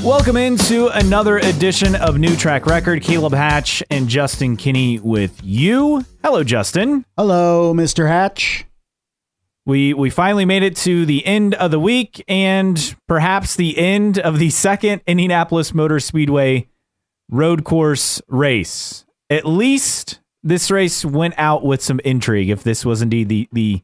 Welcome into another edition of New Track Record. Caleb Hatch and Justin Kinney with you. Hello, Justin. Hello, Mr. Hatch. We finally made it to the end of the week and perhaps the end of the second Indianapolis Motor Speedway road course race. At least this race went out with some intrigue, if this was indeed the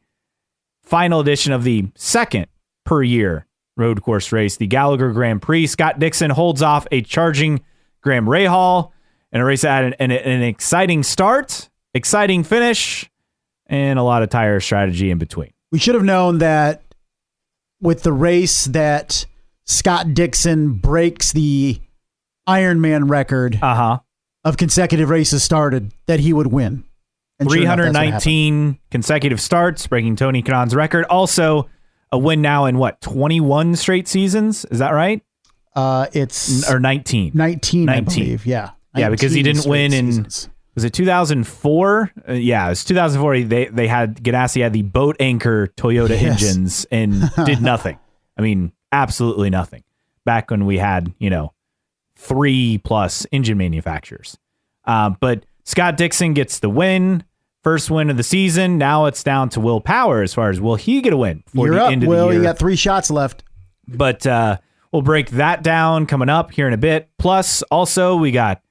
final edition of the second per year road course race, the Gallagher Grand Prix. Scott Dixon holds off a charging Graham Rahal in a race that had an exciting start, exciting finish, and a lot of tire strategy in between. We should have known that with the race that Scott Dixon breaks the Ironman record of consecutive races started, that he would win. And 319 consecutive starts, breaking Tony Kanaan's record. Also, a win now in 21 straight seasons? Is that right? It's or 19. 19, I believe. Yeah. Yeah, because he didn't win in was it 2004? Yeah, it was 2004. They had Ganassi had the boat anchor Toyota engines and did nothing. I mean, absolutely nothing. Back when we had, 3+ engine manufacturers. But Scott Dixon gets the win. First win of the season. Now it's down to Will Power as far as will he get a win for You're the up, end of Will. the year. You got 3 shots left. But we'll break that down coming up here in a bit. Plus, also, we got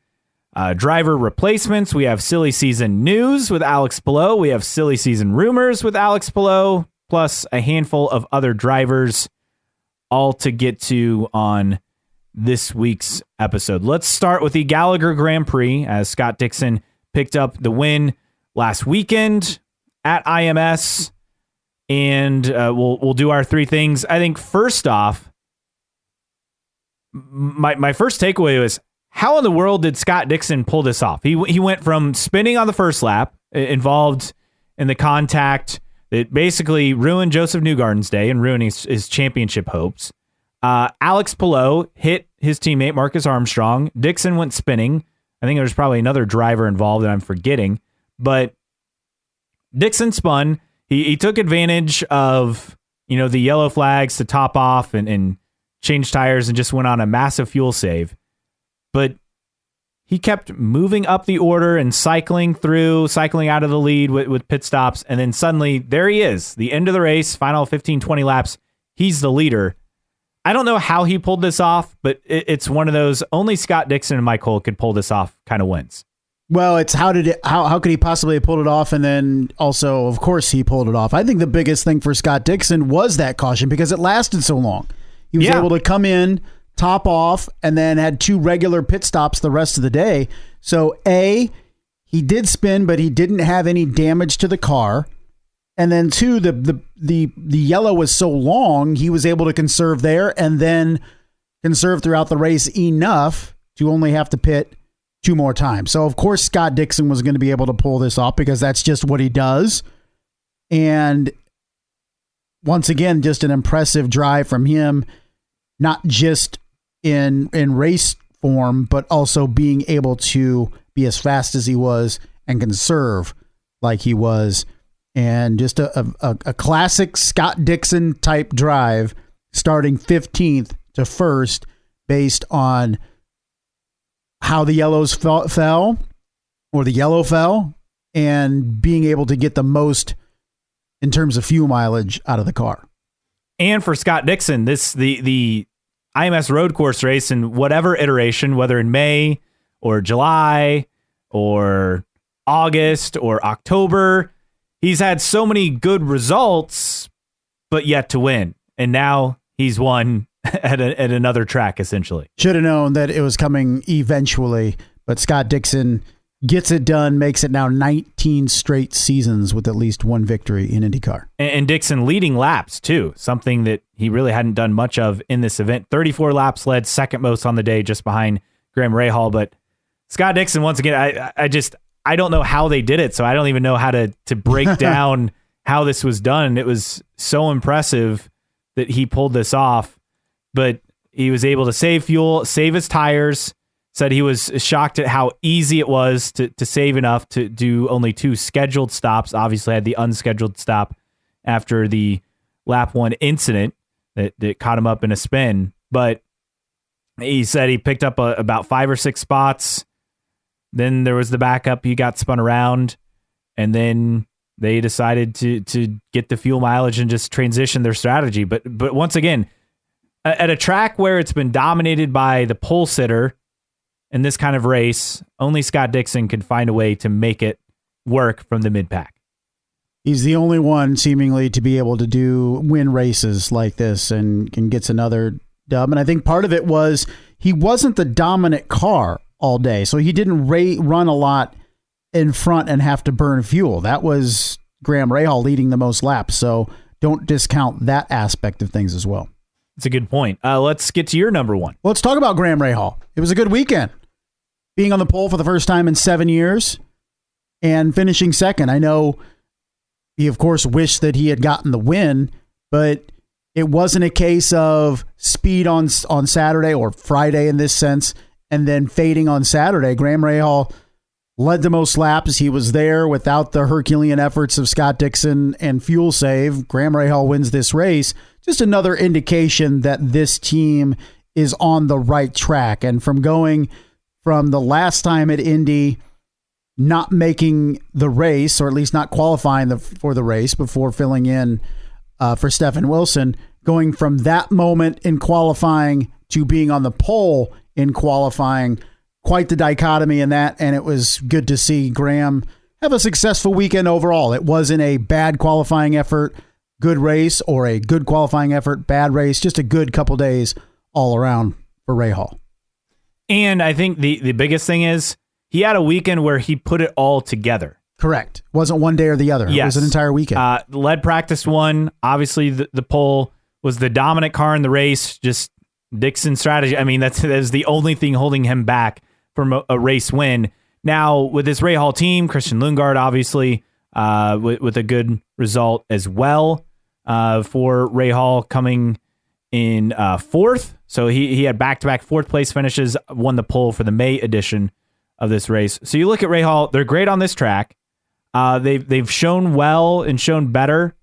driver replacements. We have silly season news with Alex Palou. We have silly season rumors with Alex Palou. Plus a handful of other drivers, all to get to on this week's episode. Let's start with the Gallagher Grand Prix, as Scott Dixon picked up the win last weekend at IMS, and we'll do our 3 things. I think first off, my first takeaway was, how in the world did Scott Dixon pull this off? He went from spinning on the first lap, involved in the contact that basically ruined Joseph Newgarden's day and ruined his championship hopes. Alex Palou hit his teammate Marcus Armstrong. Dixon went spinning. I think there's probably another driver involved that I'm forgetting. But Dixon spun. He took advantage of the yellow flags to top off and change tires and just went on a massive fuel save. But he kept moving up the order and cycling out of the lead with pit stops. And then suddenly there he is, the end of the race, final 15, 20 laps. He's the leader. I don't know how he pulled this off, but it's one of those only Scott Dixon and Mike Hull could pull this off kind of wins. Well, it's how could he possibly have pulled it off? And then also, of course, he pulled it off. I think the biggest thing for Scott Dixon was that caution because it lasted so long. He was able to come in, top off, and then had 2 regular pit stops the rest of the day. So he did spin, but he didn't have any damage to the car. And then 2, the yellow was so long, he was able to conserve there and then conserve throughout the race enough to only have to pit 2 more times. So, of course, Scott Dixon was going to be able to pull this off because that's just what he does. And once again, just an impressive drive from him, not just in race form, but also being able to be as fast as he was and conserve like he was. And just a classic Scott Dixon type drive, starting 15th to 1st based on how the yellows fell, or the yellow fell, and being able to get the most in terms of fuel mileage out of the car. And for Scott Dixon, the IMS road course race in whatever iteration, whether in May or July or August or October, he's had so many good results, but yet to win. And now he's won at another track, essentially. Should have known that it was coming eventually, but Scott Dixon gets it done, makes it now 19 straight seasons with at least 1 victory in IndyCar. And Dixon leading laps, too, something that he really hadn't done much of in this event. 34 laps led, second most on the day, just behind Graham Rahal. But Scott Dixon, once again, I don't know how they did it, so I don't even know how to break down how this was done. It was so impressive that he pulled this off, but he was able to save fuel, save his tires, said he was shocked at how easy it was to save enough to do only 2 scheduled stops. Obviously had the unscheduled stop after the lap 1 incident that caught him up in a spin, but He said he picked up about 5 or 6 spots. Then there was the backup. He got spun around, and then they decided to get the fuel mileage and just transition their strategy. But once again, at a track where it's been dominated by the pole sitter in this kind of race, only Scott Dixon could find a way to make it work from the mid-pack. He's the only one seemingly to be able to win races like this and gets another dub. And I think part of it was he wasn't the dominant car all day, so he didn't run a lot in front and have to burn fuel. That was Graham Rahal leading the most laps, so don't discount that aspect of things as well. That's a good point. Let's get to your number one. Well, let's talk about Graham Rahal. It was a good weekend. Being on the pole for the first time in 7 years and finishing second. I know he, of course, wished that he had gotten the win, but it wasn't a case of speed on Saturday or Friday in this sense and then fading on Saturday. Graham Rahal led the most laps. He was there without the Herculean efforts of Scott Dixon and fuel save. Graham Rahal wins this race. Just another indication that this team is on the right track. And from going from the last time at Indy, not making the race, or at least not qualifying for the race before filling in for Stephen Wilson, going from that moment in qualifying to being on the pole in qualifying, quite the dichotomy in that. And it was good to see Graham have a successful weekend overall. It wasn't a bad qualifying effort, good race, or a good qualifying effort, bad race, just a good couple days all around for Rahal. And I think the biggest thing is he had a weekend where he put it all together. Correct. Wasn't one day or the other. Yes. It was an entire weekend. Led practice 1. Obviously, the pole was the dominant car in the race. Just Dixon's strategy. I mean, that's the only thing holding him back from a race win. Now, with this Rahal team, Christian Lundgaard, obviously, with a good result as well for Rahal coming in 4th. So he had back-to-back 4th place finishes, won the pole for the May edition of this race. So you look at Rahal, they're great on this track. They've shown well and shown better.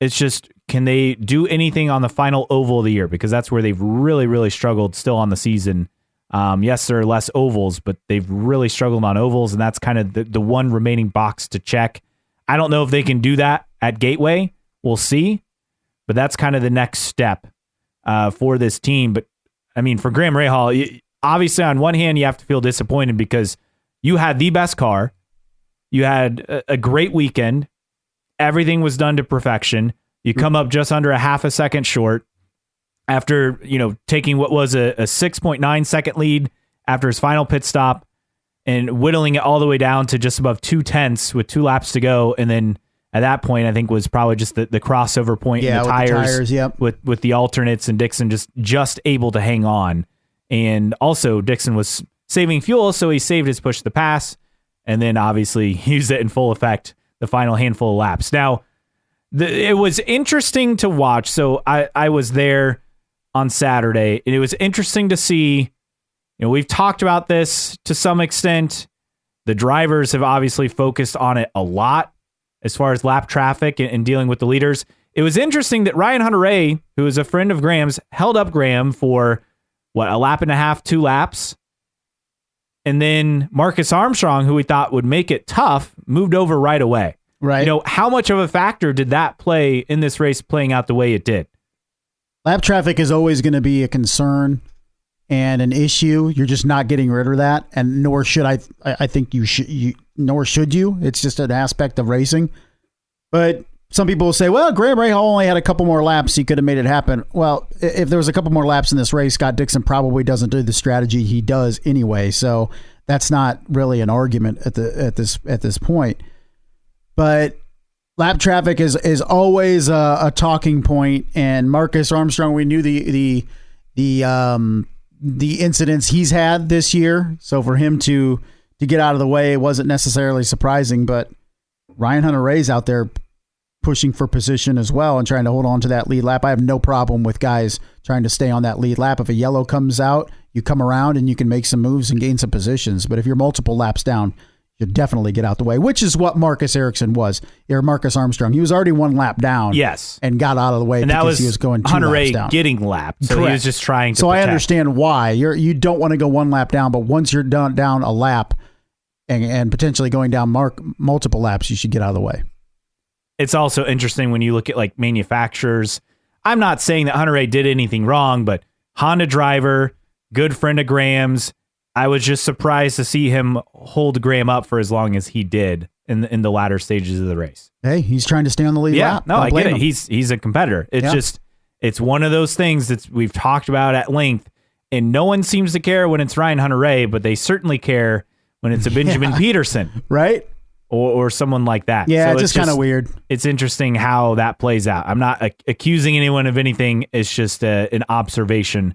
It's just, can they do anything on the final oval of the year? Because that's where they've really, really struggled still on the season. Yes, there are less ovals, but they've really struggled on ovals, and that's kind of the one remaining box to check. I don't know if they can do that at Gateway. We'll see. But that's kind of the next step for this team. But, I mean, for Graham Rahal, obviously on one hand, you have to feel disappointed because you had the best car. You had a great weekend. Everything was done to perfection. You come up just under a half a second short after, taking what was a 6.9 second lead after his final pit stop and whittling it all the way down to just above 2/10 with 2 laps to go. And then at that point, I think was probably just the crossover point in the tires, yep. with the alternates, and Dixon just able to hang on. And also Dixon was saving fuel, so he saved his push to the pass, and then obviously used it in full effect the final handful of laps. Now, it was interesting to watch. So I was there on Saturday, and it was interesting to see, we've talked about this to some extent. The drivers have obviously focused on it a lot as far as lap traffic and dealing with the leaders. It was interesting that Ryan Hunter-Reay, who is a friend of Graham's, held up Graham for, a lap and a half, 2 laps. And then Marcus Armstrong, who we thought would make it tough, moved over right away. Right. How much of a factor did that play in this race playing out the way it did? Lap traffic is always going to be a concern and an issue. You're just not getting rid of that, and nor should I think you should. Nor should you. It's just an aspect of racing. But some people will say, well, Graham Rahal only had a couple more laps. He could have made it happen. Well, if there was a couple more laps in this race, Scott Dixon probably doesn't do the strategy he does anyway. So that's not really an argument at this point. But lap traffic is always a talking point. And Marcus Armstrong, we knew the incidents he's had this year. So for him to get out of the way, it wasn't necessarily surprising. But Ryan Hunter-Reay's out there pushing for position as well and trying to hold on to that lead lap. I have no problem with guys trying to stay on that lead lap. If a yellow comes out, you come around and you can make some moves and gain some positions. But if you're multiple laps down, you definitely get out the way, which is what Marcus Armstrong. He was already one lap down. Yes. And got out of the way and because he was going 2 Hunter laps Ray down. getting lapped. So Correct. he was just trying to So protect. I understand why. You don't want to go 1 lap down, but once you're down a lap and potentially going down multiple laps, you should get out of the way. It's also interesting when you look at like manufacturers. I'm not saying that Hunter Ray did anything wrong, but Honda driver, good friend of Graham's. I was just surprised to see him hold Graham up for as long as he did in the latter stages of the race. Hey, he's trying to stay on the lead lap. No, I get it. He's a competitor. It's it's one of those things that we've talked about at length, and no one seems to care when it's Ryan Hunter-Reay, but they certainly care when it's a Benjamin Peterson, right? Or someone like that. Yeah, so it's just kind of weird. It's interesting how that plays out. I'm not accusing anyone of anything. It's just an observation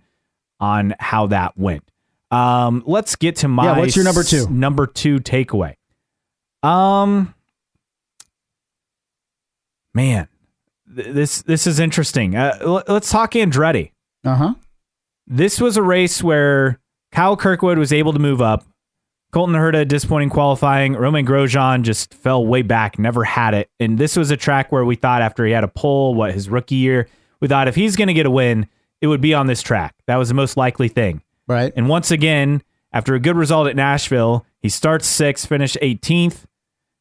on how that went. Let's get to my what's your number 2? Number 2 takeaway. Man, this is interesting. Let's talk Andretti. This was a race where Kyle Kirkwood was able to move up. Colton Herta, disappointing qualifying. Romain Grosjean just fell way back, never had it. And this was a track where we thought after he had a pole, his rookie year, we thought if he's going to get a win, it would be on this track. That was the most likely thing. Right. And once again, after a good result at Nashville, he starts 6th, finished 18th.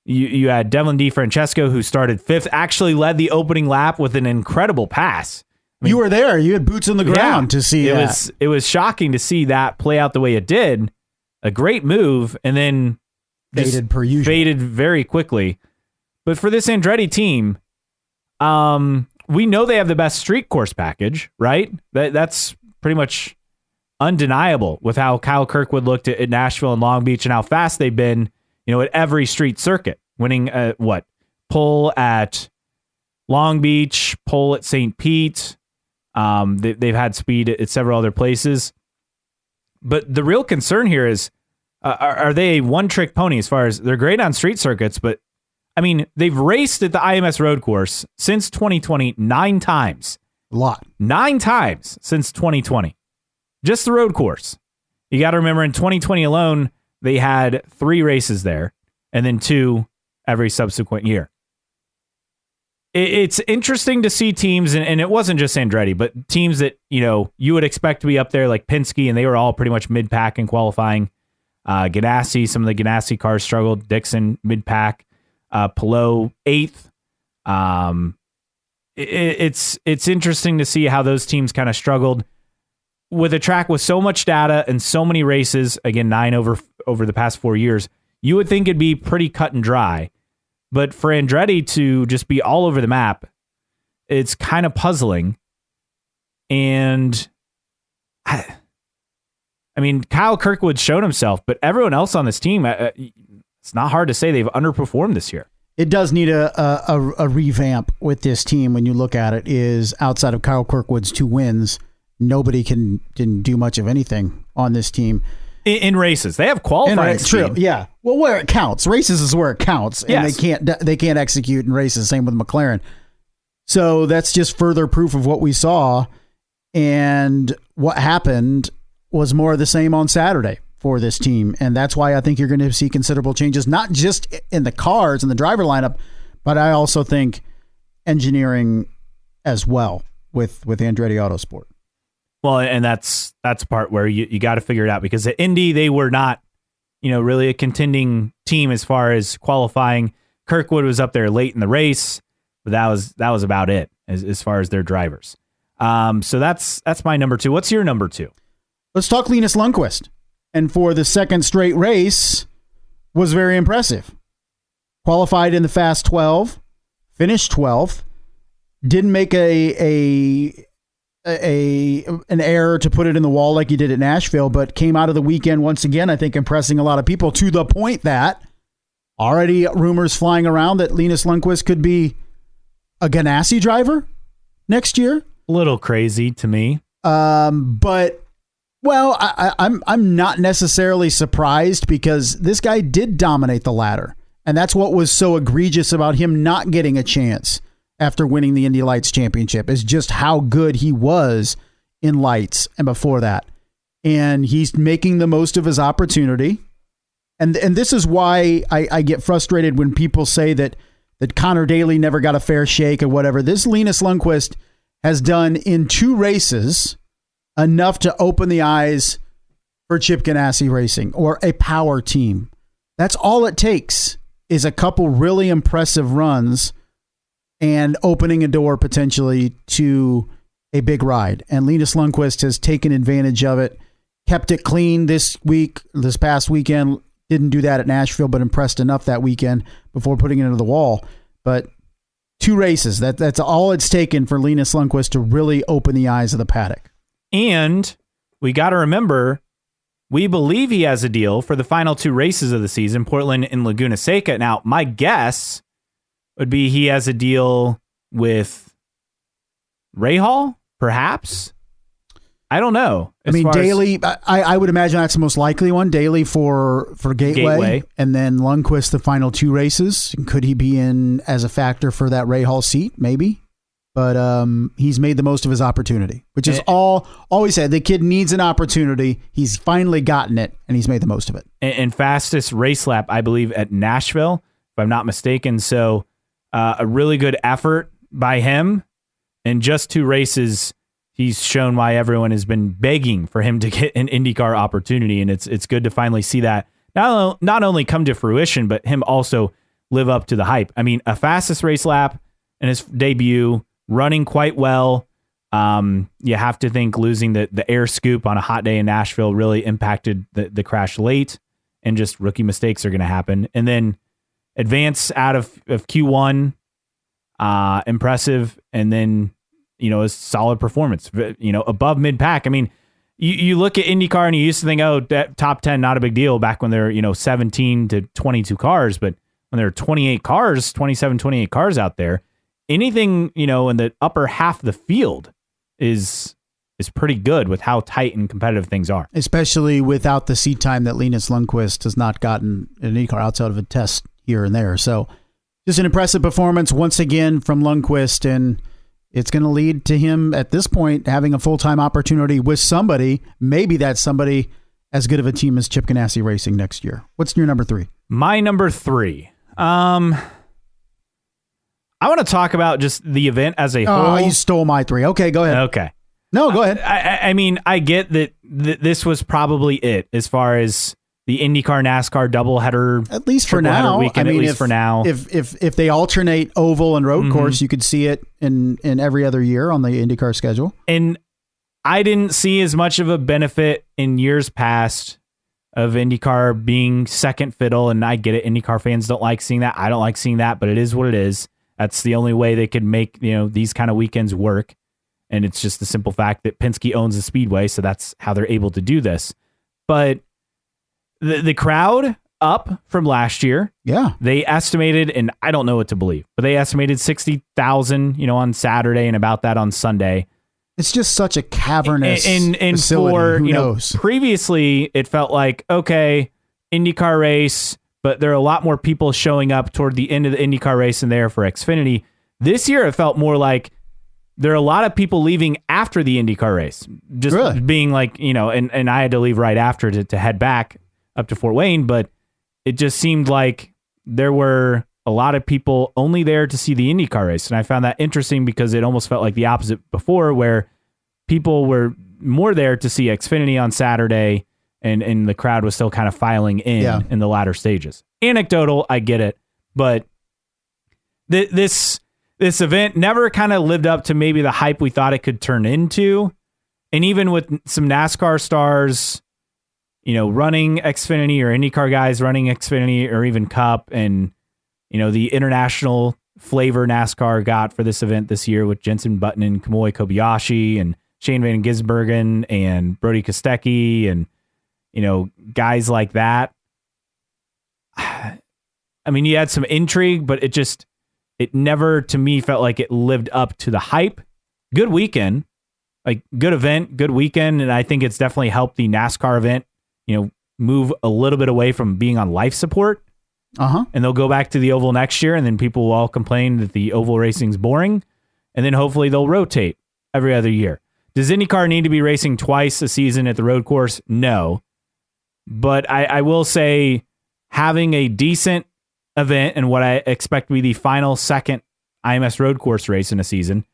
You had Devlin DeFrancesco, who started 5th, actually led the opening lap with an incredible pass. I mean, you were there. You had boots on the ground to see that. It was shocking to see that play out the way it did. A great move, and then faded per usual. Faded very quickly. But for this Andretti team, we know they have the best street course package, right? That's pretty much undeniable with how Kyle Kirkwood looked at Nashville and Long Beach and how fast they've been, at every street circuit, winning pole at Long Beach, pole at St. Pete. They've had speed at several other places. But the real concern here is, are they a one-trick pony as far as they're great on street circuits, but I mean, they've raced at the IMS road course since 2020 9 times. A lot. 9 times since 2020. Just the road course. You got to remember in 2020 alone, they had 3 races there and then 2 every subsequent year. It's interesting to see teams, and it wasn't just Andretti, but teams that, you would expect to be up there like Penske, and they were all pretty much mid-pack in qualifying. Ganassi, some of the Ganassi cars struggled. Dixon, mid-pack. Palou, 8th. It's interesting to see how those teams kind of struggled with a track with so much data and so many races. Again, 9 over the past 4 years. You would think it'd be pretty cut and dry. But for Andretti to just be all over the map, it's kind of puzzling. And I mean, Kyle Kirkwood showed himself, but everyone else on this team, it's not hard to say they've underperformed this year. It does need a revamp with this team when you look at it, is outside of Kyle Kirkwood's 2 wins, nobody can do much of anything on this team. In races, they have qualifying speed. True, yeah. Well, where it counts, races is where it counts, and they can't execute in races. Same with McLaren. So that's just further proof of what we saw, and what happened was more of the same on Saturday for this team, and that's why I think you're going to see considerable changes, not just in the cars and the driver lineup, but I also think engineering as well with Andretti Autosport. Well, and that's a part where you got to figure it out, because at Indy, they were not, really a contending team as far as qualifying. Kirkwood was up there late in the race, but that was about it as far as their drivers. So that's my number 2. What's your number 2? Let's talk Linus Lundqvist. And for the second straight race, was very impressive. Qualified in the Fast 12, finished 12th, didn't make an error to put it in the wall like he did at Nashville, but came out of the weekend once again, I think, impressing a lot of people, to the point that already rumors flying around that Linus Lundqvist could be a Ganassi driver next year. A little crazy to me. But well, I'm not necessarily surprised, because this guy did dominate the ladder, and that's what was so egregious about him not getting a chance after winning the Indy Lights Championship, is just how good he was in Lights and before that. And he's making the most of his opportunity. And this is why I get frustrated when people say that Connor Daly never got a fair shake or whatever. This Linus Lundqvist has done in 2 races enough to open the eyes for Chip Ganassi Racing or a power team. That's all it takes, is a couple really impressive runs and opening a door potentially to a big ride. And Linus Lundqvist has taken advantage of it, kept it clean this past weekend. Didn't do that at Nashville, but impressed enough that weekend before putting it into the wall. But 2 races, that's all it's taken for Linus Lundqvist to really open the eyes of the paddock. And we got to remember, we believe he has a deal for the final 2 races of the season, Portland and Laguna Seca. Now, my guess would be he has a deal with Rahal, perhaps. I don't know. I mean, Daly, I would imagine that's the most likely one. Daly for Gateway, and then Lundqvist the final 2 races. Could he be in as a factor for that Rahal seat? Maybe. But he's made the most of his opportunity, which is all we said. The kid needs an opportunity. He's finally gotten it, and he's made the most of it. And fastest race lap, I believe, at Nashville, if I'm not mistaken. So a really good effort by him. In just 2 races, he's shown why everyone has been begging for him to get an IndyCar opportunity, and it's good to finally see that not only come to fruition, but him also live up to the hype. I mean, a fastest race lap in his debut, running quite well. You have to think losing the air scoop on a hot day in Nashville really impacted the crash late, and just rookie mistakes are going to happen. And then advance out of Q1, impressive, and then a solid performance, above mid-pack. I mean, you look at IndyCar and you used to think, oh, that top 10, not a big deal back when there are, 17 to 22 cars. But when there are 28 cars out there, anything, in the upper half of the field is pretty good with how tight and competitive things are. Especially without the seat time that Linus Lundqvist has not gotten in IndyCar outside of a test here and there. So just an impressive performance once again from Lundqvist, and it's going to lead to him at this point having a full-time opportunity with somebody, maybe that's somebody as good of a team as Chip Ganassi Racing next year. What's your number 3? My number 3. I want to talk about just the event as a whole. Oh, you stole my 3. Okay, go ahead. Okay. No, go ahead. I mean, I get that this was probably it as far as the IndyCar NASCAR doubleheader, at least for now. Weekend, for now. If they alternate oval and road course, you could see it in every other year on the IndyCar schedule. And I didn't see as much of a benefit in years past of IndyCar being second fiddle, and I get it. IndyCar fans don't like seeing that. I don't like seeing that, but it is what it is. That's the only way they could make these kind of weekends work, and it's just the simple fact that Penske owns the speedway, so that's how they're able to do this. But the crowd up from last year. Yeah. They estimated, and I don't know what to believe, but they estimated 60,000, on Saturday and about that on Sunday. It's just such a cavernous and facility. For, Who knows? Previously it felt like, okay, IndyCar race, but there are a lot more people showing up toward the end of the IndyCar race than there for Xfinity. This year it felt more like there are a lot of people leaving after the IndyCar race. Just really? Being like, and I had to leave right after to head back up to Fort Wayne, but it just seemed like there were a lot of people only there to see the IndyCar race. And I found that interesting because it almost felt like the opposite before, where people were more there to see Xfinity on Saturday, and the crowd was still kind of filing in the latter stages. Anecdotal, I get it, but this event never kind of lived up to maybe the hype we thought it could turn into. And even with some NASCAR stars, running Xfinity, or IndyCar guys running Xfinity, or even Cup, and, the international flavor NASCAR got for this event this year with Jenson Button and Kamui Kobayashi and Shane Van Gisbergen and Brody Kostecki and, guys like that. I mean, you had some intrigue, but it never, to me, felt like it lived up to the hype. Good weekend, like good event, good weekend. And I think it's definitely helped the NASCAR event, move a little bit away from being on life support. And they'll go back to the oval next year, and then people will all complain that the oval racing's boring. And then hopefully they'll rotate every other year. Does IndyCar need to be racing twice a season at the road course? No. But I will say having a decent event and what I expect to be the final second IMS road course race in a season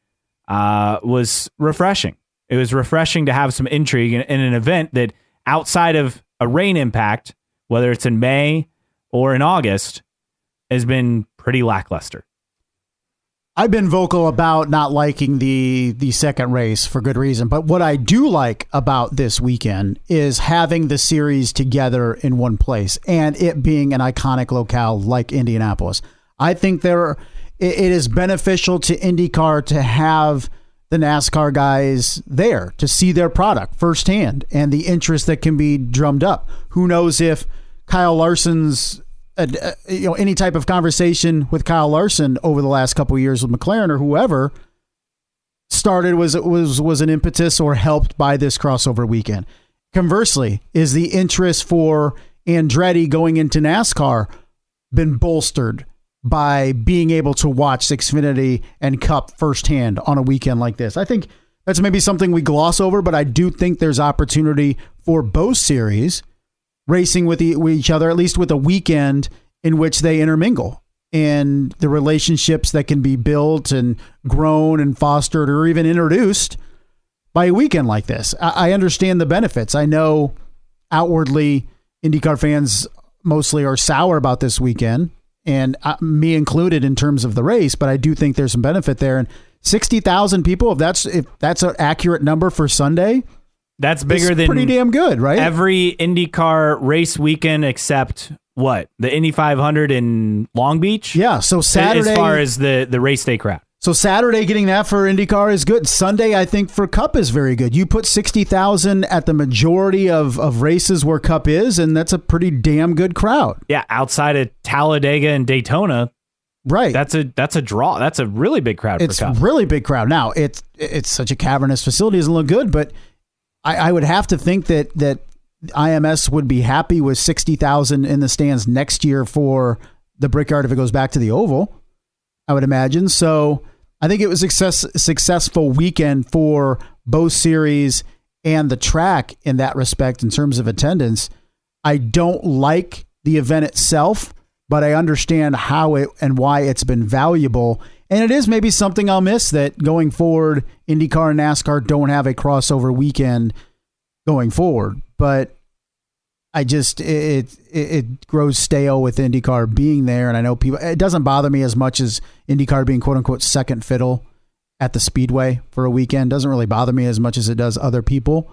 was refreshing. It was refreshing to have some intrigue in an event that outside of a rain impact, whether it's in May or in August, has been pretty lackluster. I've been vocal about not liking the second race for good reason. But what I do like about this weekend is having the series together in one place and it being an iconic locale like Indianapolis. I think it is beneficial to IndyCar to have the NASCAR guys there to see their product firsthand and the interest that can be drummed up. Who knows if Kyle Larson's any type of conversation with Kyle Larson over the last couple of years with McLaren or whoever started was an impetus or helped by this crossover weekend. Conversely, is the interest for Andretti going into NASCAR been bolstered by being able to watch Xfinity and Cup firsthand on a weekend like this? I think that's maybe something we gloss over, but I do think there's opportunity for both series racing with each other, at least with a weekend in which they intermingle and the relationships that can be built and grown and fostered or even introduced by a weekend like this. I understand the benefits. I know outwardly IndyCar fans mostly are sour about this weekend, and me included in terms of the race, but I do think there's some benefit there. And 60,000 people, if that's an accurate number for Sunday, that's bigger than pretty damn good, right? Every IndyCar race weekend except what? The Indy 500 in Long Beach? Yeah, so Saturday, as far as the race day crowd. So Saturday getting that for IndyCar is good. Sunday, I think, for Cup is very good. You put 60,000 at the majority of races where Cup is, and that's a pretty damn good crowd. Yeah, outside of Talladega and Daytona. Right. That's a draw. That's a really big crowd for Cup. It's a really big crowd. Now, it's such a cavernous facility, doesn't look good, but I would have to think that IMS would be happy with 60,000 in the stands next year for the Brickyard if it goes back to the Oval, I would imagine. So I think it was a successful weekend for both series and the track in that respect in terms of attendance. I don't like the event itself, but I understand how it and why it's been valuable. And it is maybe something I'll miss that going forward, IndyCar and NASCAR don't have a crossover weekend going forward. But I just, it grows stale with IndyCar being there. And I know people, it doesn't bother me as much as IndyCar being quote unquote second fiddle at the Speedway for a weekend. Doesn't really bother me as much as it does other people.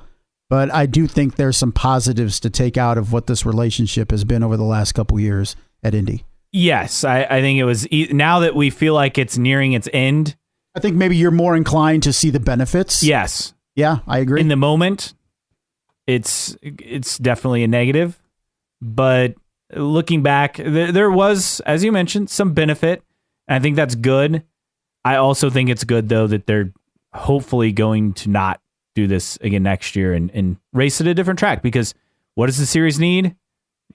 But I do think there's some positives to take out of what this relationship has been over the last couple of years at Indy. Yes, I think it was, now that we feel like it's nearing its end. I think maybe you're more inclined to see the benefits. Yes. Yeah, I agree. In the moment, it's definitely a negative. But looking back, there was, as you mentioned, some benefit. And I think that's good. I also think it's good, though, that they're hopefully going to not do this again next year and race at a different track. Because what does the series need?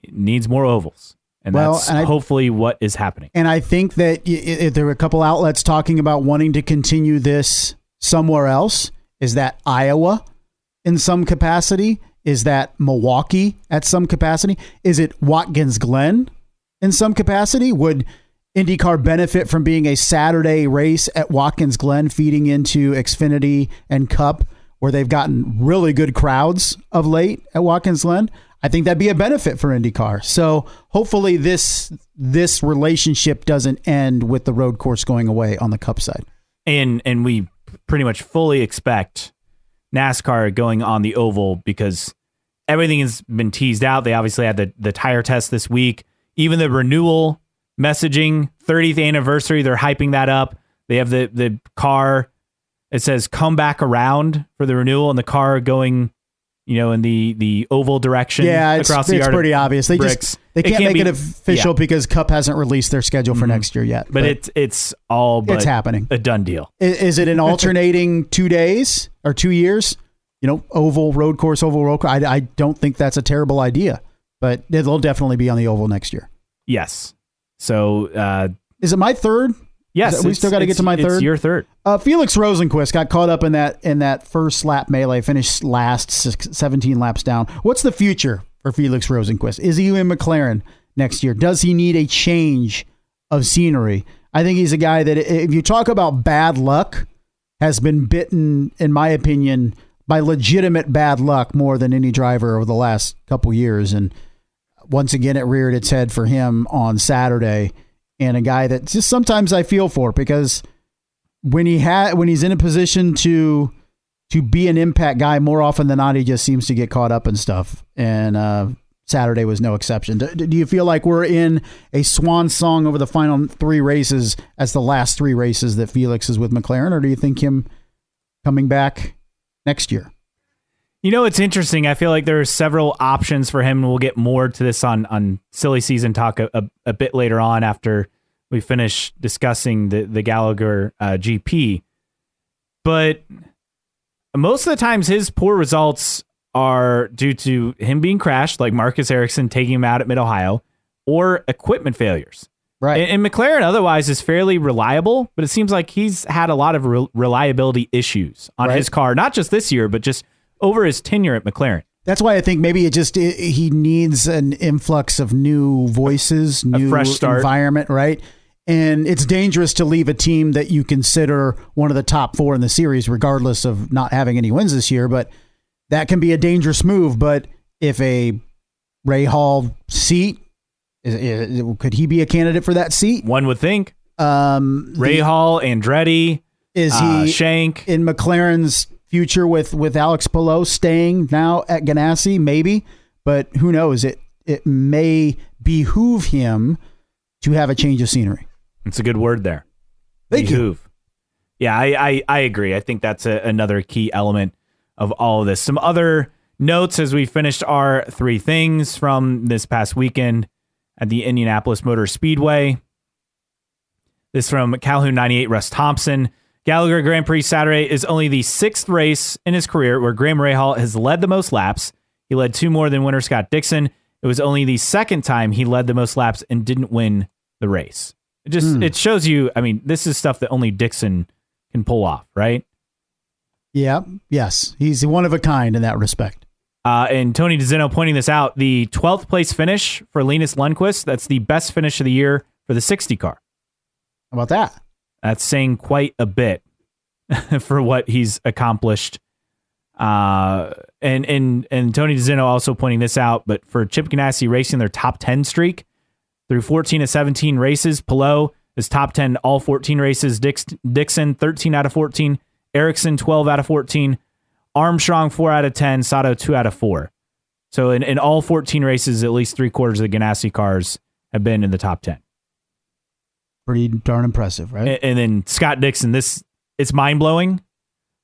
It needs more ovals. And that's hopefully what is happening. And I think that there were a couple outlets talking about wanting to continue this somewhere else. Is that Iowa in some capacity? Is that Milwaukee at some capacity? Is it Watkins Glen in some capacity? Would IndyCar benefit from being a Saturday race at Watkins Glen feeding into Xfinity and Cup, where they've gotten really good crowds of late at Watkins Glen? I think that'd be a benefit for IndyCar. So hopefully this relationship doesn't end with the road course going away on the Cup side. And we pretty much fully expect NASCAR going on the oval because everything has been teased out. They obviously had the tire test this week. Even the renewal messaging, 30th anniversary, they're hyping that up. They have the car. It says come back around for the renewal, and the car going, in the oval direction. Yeah, across the yard. It's pretty obvious. They can't make it official because Cup hasn't released their schedule for next year yet. But it's all but it's happening. A done deal. Is it an alternating 2 days or 2 years? Oval road course, oval road course. I don't think that's a terrible idea, but it'll definitely be on the oval next year. Yes. So is it my third? Yes, we still got to get to my third. It's your third. Felix Rosenqvist got caught up in that first lap melee, finished last, 17 laps down. What's the future for Felix Rosenqvist? Is he in McLaren next year? Does he need a change of scenery? I think he's a guy that, if you talk about bad luck, has been bitten, in my opinion, by legitimate bad luck more than any driver over the last couple years. And once again, it reared its head for him on Saturday. And a guy that just sometimes I feel for, because when he's in a position to be an impact guy, more often than not, he just seems to get caught up in stuff. And Saturday was no exception. Do you feel like we're in a swan song over the final 3 races as the last 3 races that Felix is with McLaren, or do you think him coming back next year? It's interesting. I feel like there are several options for him. We'll get more to this on silly season talk a bit later on after we finish discussing the Gallagher GP. But most of the times his poor results are due to him being crashed, like Marcus Ericsson taking him out at Mid-Ohio, or equipment failures. Right. And McLaren otherwise is fairly reliable, but it seems like he's had a lot of reliability issues on his car, not just this year, but just over his tenure at McLaren. That's why I think maybe he needs an influx of new voices, new fresh start. Environment, right? And it's dangerous to leave a team that you consider one of the top 4 in the series, regardless of not having any wins this year. But that can be a dangerous move. But if a Rahal seat, could he be a candidate for that seat? One would think. Rahal, Andretti, is he Shank in McLaren's future with Alex Palou staying now at Ganassi? Maybe, but who knows? It may behoove him to have a change of scenery. It's a good word there. Thank you. Yeah, I agree. I think that's another key element of all of this. Some other notes as we finished our 3 things from this past weekend at the Indianapolis Motor Speedway. This from Calhoun 98, Russ Thompson. Gallagher Grand Prix Saturday is only the 6th race in his career where Graham Rahal has led the most laps. He led 2 more than winner Scott Dixon. It was only the 2nd time he led the most laps and didn't win the race. It shows you, this is stuff that only Dixon can pull off, right? Yeah. Yes. He's one of a kind in that respect. And Tony DeZeno pointing this out, the 12th place finish for Linus Lundqvist, that's the best finish of the year for the 60 car. How about that? That's saying quite a bit for what he's accomplished. And Tony DeZeno also pointing this out, but for Chip Ganassi Racing, their top 10 streak through 14 of 17 races, Palou is top 10 all 14 races, Dixon 13 out of 14, Ericsson 12 out of 14, Armstrong 4 out of 10, Sato 2 out of 4. So in all 14 races, at least 3/4 of the Ganassi cars have been in the top 10. Pretty darn impressive, right? And then Scott Dixon, it's mind-blowing,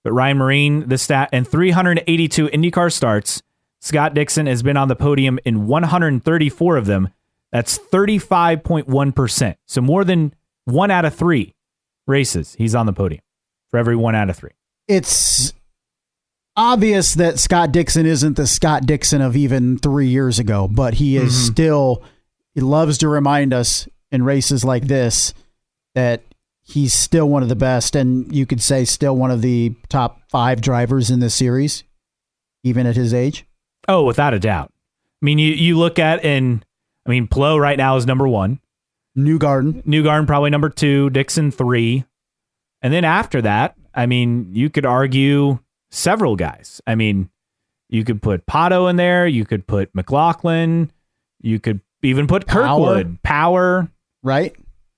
but Ryan Marine, this stat, and 382 IndyCar starts, Scott Dixon has been on the podium in 134 of them. That's 35.1%. So more than 1 out of 3 races, he's on the podium for every 1 out of 3. It's obvious that Scott Dixon isn't the Scott Dixon of even 3 years ago, but he is still, he loves to remind us in races like this that he's still one of the best, and you could say still one of the top 5 drivers in this series, even at his age. Oh, without a doubt. You look at, Palou right now is number 1. Newgarden probably number 2, Dixon 3. And then after that, you could argue several guys. You could put Pato in there. You could put McLaughlin. You could even put Kirkwood. Power. Right?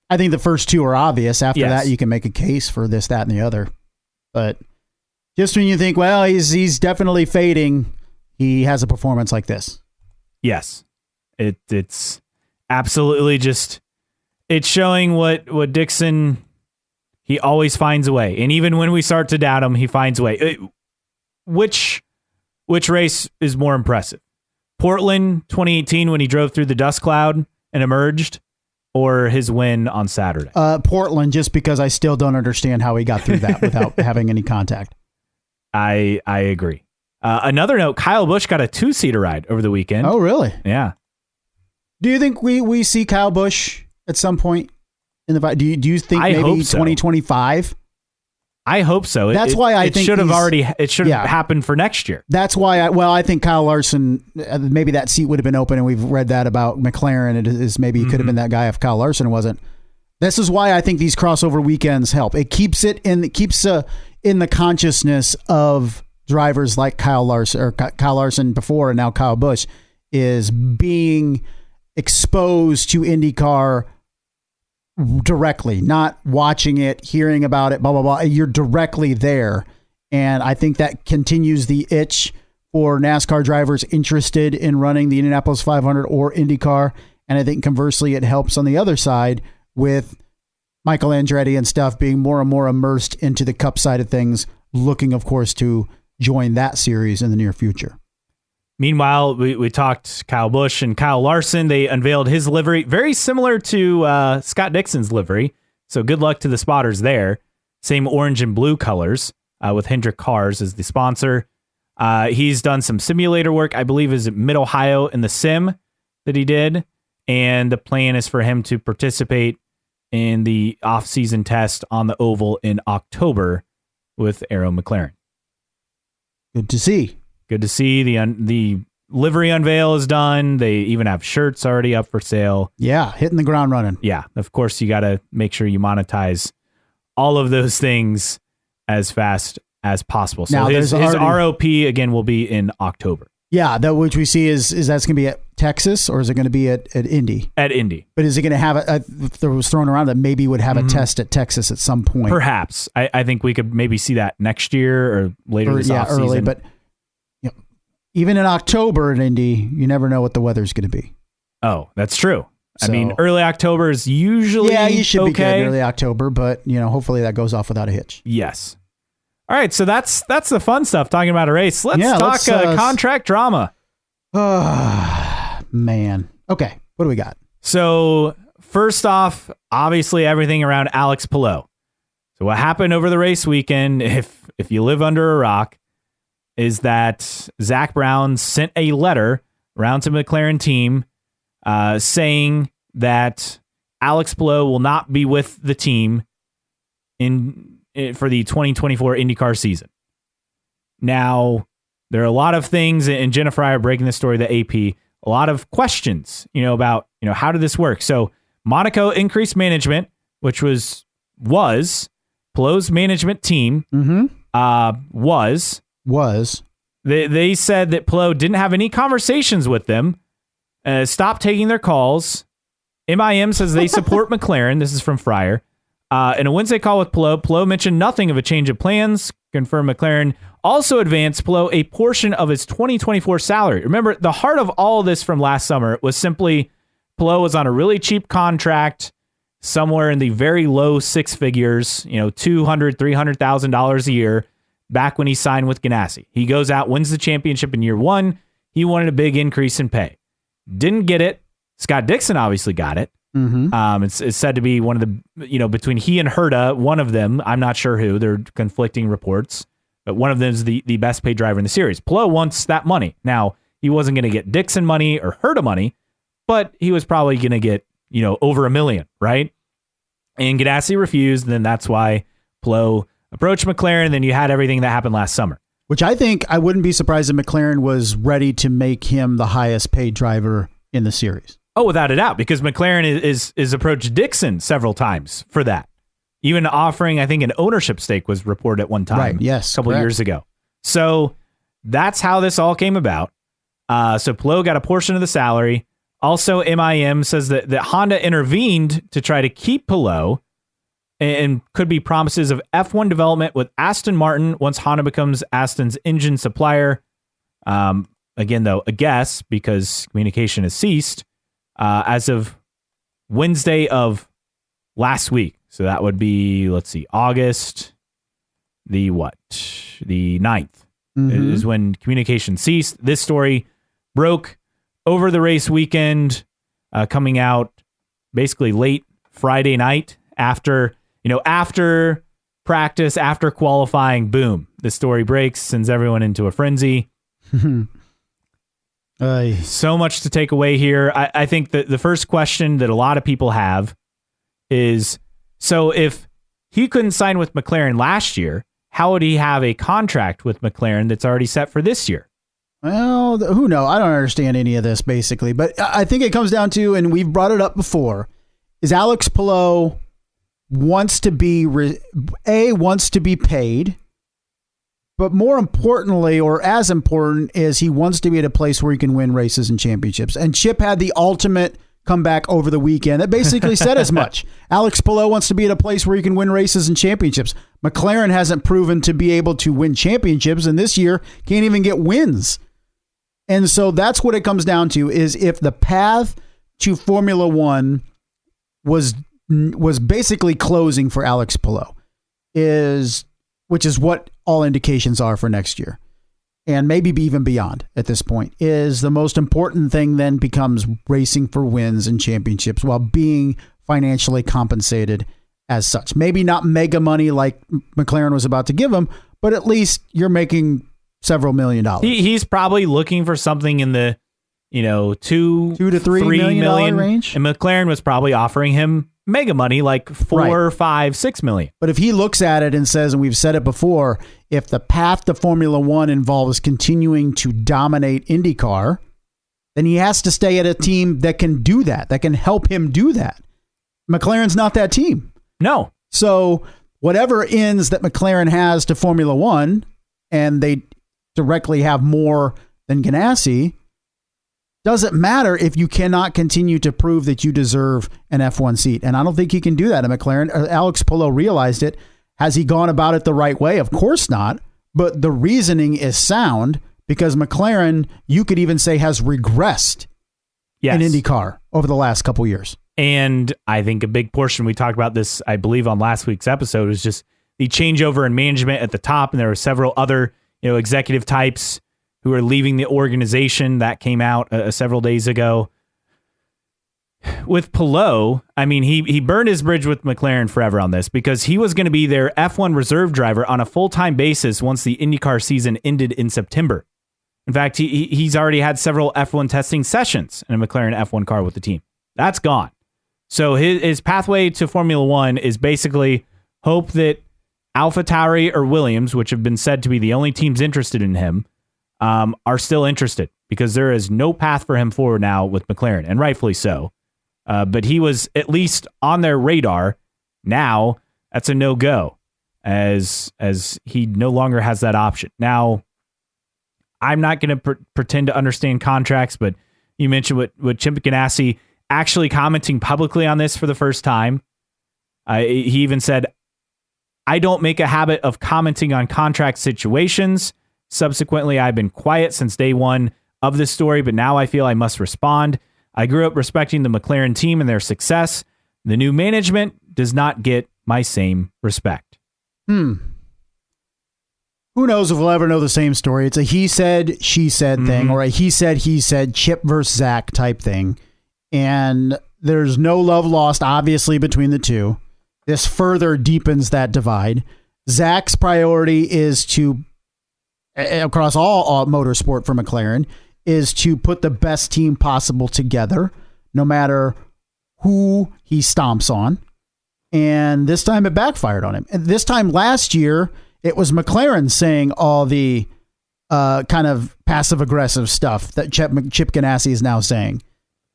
I think the first 2 are obvious. After that, you can make a case for this, that, and the other. But just when you think, well, he's definitely fading, he has a performance like this. Yes. It's absolutely just, it's showing what Dixon, he always finds a way. And even when we start to doubt him, he finds a way. Which race is more impressive? Portland 2018 when he drove through the dust cloud and emerged, or his win on Saturday? Portland, just because I still don't understand how he got through that without having any contact. I agree. Another note, Kyle Busch got a 2-seater ride over the weekend. Oh, really? Yeah. Do you think we see Kyle Busch at some point in the? Do you think maybe 2025? I hope so. That's why I think it should have happened for next year. That's why I think Kyle Larson, maybe that seat would have been open, and we've read that about McLaren. It is maybe could have been that guy if Kyle Larson wasn't. This is why I think these crossover weekends help. It keeps in the consciousness of drivers like Kyle Larson before, and now Kyle Busch is being exposed to IndyCar directly, not watching it, hearing about it, blah, blah, blah. You're directly there. And I think that continues the itch for NASCAR drivers interested in running the Indianapolis 500 or IndyCar. And I think conversely, it helps on the other side with Michael Andretti and stuff being more and more immersed into the Cup side of things, looking, of course, to join that series in the near future. Meanwhile, we talked Kyle Busch and Kyle Larson. They unveiled his livery, very similar to Scott Dixon's livery. So good luck to the spotters there. Same orange and blue colors with Hendrick Cars as the sponsor. He's done some simulator work, I believe, is Mid-Ohio in the sim that he did. And the plan is for him to participate in the off-season test on the oval in October with Arrow McLaren. Good to see. Good to see. The livery unveil is done. They even have shirts already up for sale. Yeah, hitting the ground running. Yeah, of course, you got to make sure you monetize all of those things as fast as possible. So now, his ROP, again, will be in October. Yeah, that which we see is that's going to be at Texas, or is it going to be at Indy? At Indy. But is it going to have there was thrown around that maybe would have a test at Texas at some point? Perhaps. I think we could maybe see that next year or later this offseason. Early, but even in October at Indy, you never know what the weather's going to be. Oh, that's true. So, I mean, early October is usually you should okay. be good early October, but hopefully that goes off without a hitch. Yes. All right, so that's the fun stuff, talking about a race. Let's talk contract drama. Man. Okay, what do we got? So first off, obviously everything around Alex Palou. So what happened over the race weekend, if you live under a rock, is that Zach Brown sent a letter around to the McLaren team saying that Alex Palou will not be with the team for the 2024 IndyCar season. Now, there are a lot of things, and Jennifer and I are breaking this story to AP, a lot of questions, about, how did this work? So Monaco Increased Management, which was Palou's management team, They said that Palou didn't have any conversations with them, stopped taking their calls. MIM says they support McLaren. This is from Fryer. In a Wednesday call with Palou mentioned nothing of a change of plans, confirmed McLaren also advanced Palou a portion of his 2024 salary. Remember, the heart of all of this from last summer was simply Palou was on a really cheap contract, somewhere in the very low six figures, $200,000, $300,000 a year, back when he signed with Ganassi. He goes out, wins the championship in year one. He wanted a big increase in pay. Didn't get it. Scott Dixon obviously got it. It's said to be one of the, between he and Herta, one of them, I'm not sure who, they're conflicting reports, but one of them is the best paid driver in the series. Palou wants that money. Now, he wasn't going to get Dixon money or Herta money, but he was probably going to get, over $1 million, right? And Ganassi refused, and then that's why Palou approached McLaren, and then you had everything that happened last summer. Which I think I wouldn't be surprised if McLaren was ready to make him the highest paid driver in the series. Oh, without a doubt, because McLaren is approached Dixon several times for that. Even offering, I think, an ownership stake was reported at one time. Right, yes. A couple years ago. So that's how this all came about. So Palou got a portion of the salary. Also, MIM says that Honda intervened to try to keep Palou, and could be promises of F1 development with Aston Martin once Honda becomes Aston's engine supplier. Again, though, a guess because communication has ceased as of Wednesday of last week. So that would be, August the 9th is when communication ceased. This story broke over the race weekend, coming out basically late Friday night after practice, after qualifying. Boom, the story breaks, sends everyone into a frenzy. So much to take away here. I think that the first question that a lot of people have is, so if he couldn't sign with McLaren last year, how would he have a contract with McLaren that's already set for this year? Well, who knows? I don't understand any of this, basically. But I think it comes down to, and we've brought it up before, is Alex Palou wants to be paid, but more importantly, or as important, is he wants to be at a place where he can win races and championships. And Chip had the ultimate comeback over the weekend that basically said as much. Alex Palou wants to be at a place where he can win races and championships. McLaren hasn't proven to be able to win championships, and this year can't even get wins. And so that's what it comes down to, is if the path to Formula One was basically closing for Alex Palou, which is what all indications are for next year, and maybe even beyond at this point, is the most important thing then becomes racing for wins and championships while being financially compensated as such. Maybe not mega money like McLaren was about to give him, but at least you're making several $1 million. He's probably looking for something in the, $2 to $3 million range. And McLaren was probably offering him mega money, like $4, $5, $6 million. But if he looks at it and says, and we've said it before, if the path to Formula One involves continuing to dominate IndyCar, then he has to stay at a team that can do that, that can help him do that. McLaren's not that team. No. So whatever ends that McLaren has to Formula One, and they directly have more than Ganassi, doesn't matter if you cannot continue to prove that you deserve an F1 seat. And I don't think he can do that at McLaren. Alex Palou realized it. Has he gone about it the right way? Of course not. But the reasoning is sound, because McLaren, you could even say, has regressed in IndyCar over the last couple years. And I think a big portion, we talked about this, I believe, on last week's episode, was just the changeover in management at the top. And there were several other executive types who are leaving the organization. That came out several days ago. With Palou, I mean, he burned his bridge with McLaren forever on this, because he was going to be their F1 reserve driver on a full-time basis once the IndyCar season ended in September. In fact, he's already had several F1 testing sessions in a McLaren F1 car with the team. That's gone. So his pathway to Formula One is basically hope that AlphaTauri or Williams, which have been said to be the only teams interested in him, are still interested, because there is no path for him forward now with McLaren, and rightfully so. But he was at least on their radar. Now that's a no-go, as he no longer has that option. Now, I'm not going to pretend to understand contracts, but you mentioned what Chip Ganassi actually commenting publicly on this for the first time. He even said, "I don't make a habit of commenting on contract situations. Subsequently, I've been quiet since day one of this story, but now I feel I must respond. I grew up respecting the McLaren team and their success. The new management does not get my same respect." Who knows if we'll ever know the same story? It's a he said, she said thing, or a he said, Chip versus Zach type thing. And there's no love lost, obviously, between the two. This further deepens that divide. Zach's priority is to, across all motorsport for McLaren, is to put the best team possible together, no matter who he stomps on. And this time it backfired on him. And this time last year, it was McLaren saying all the kind of passive-aggressive stuff that Chip Ganassi is now saying.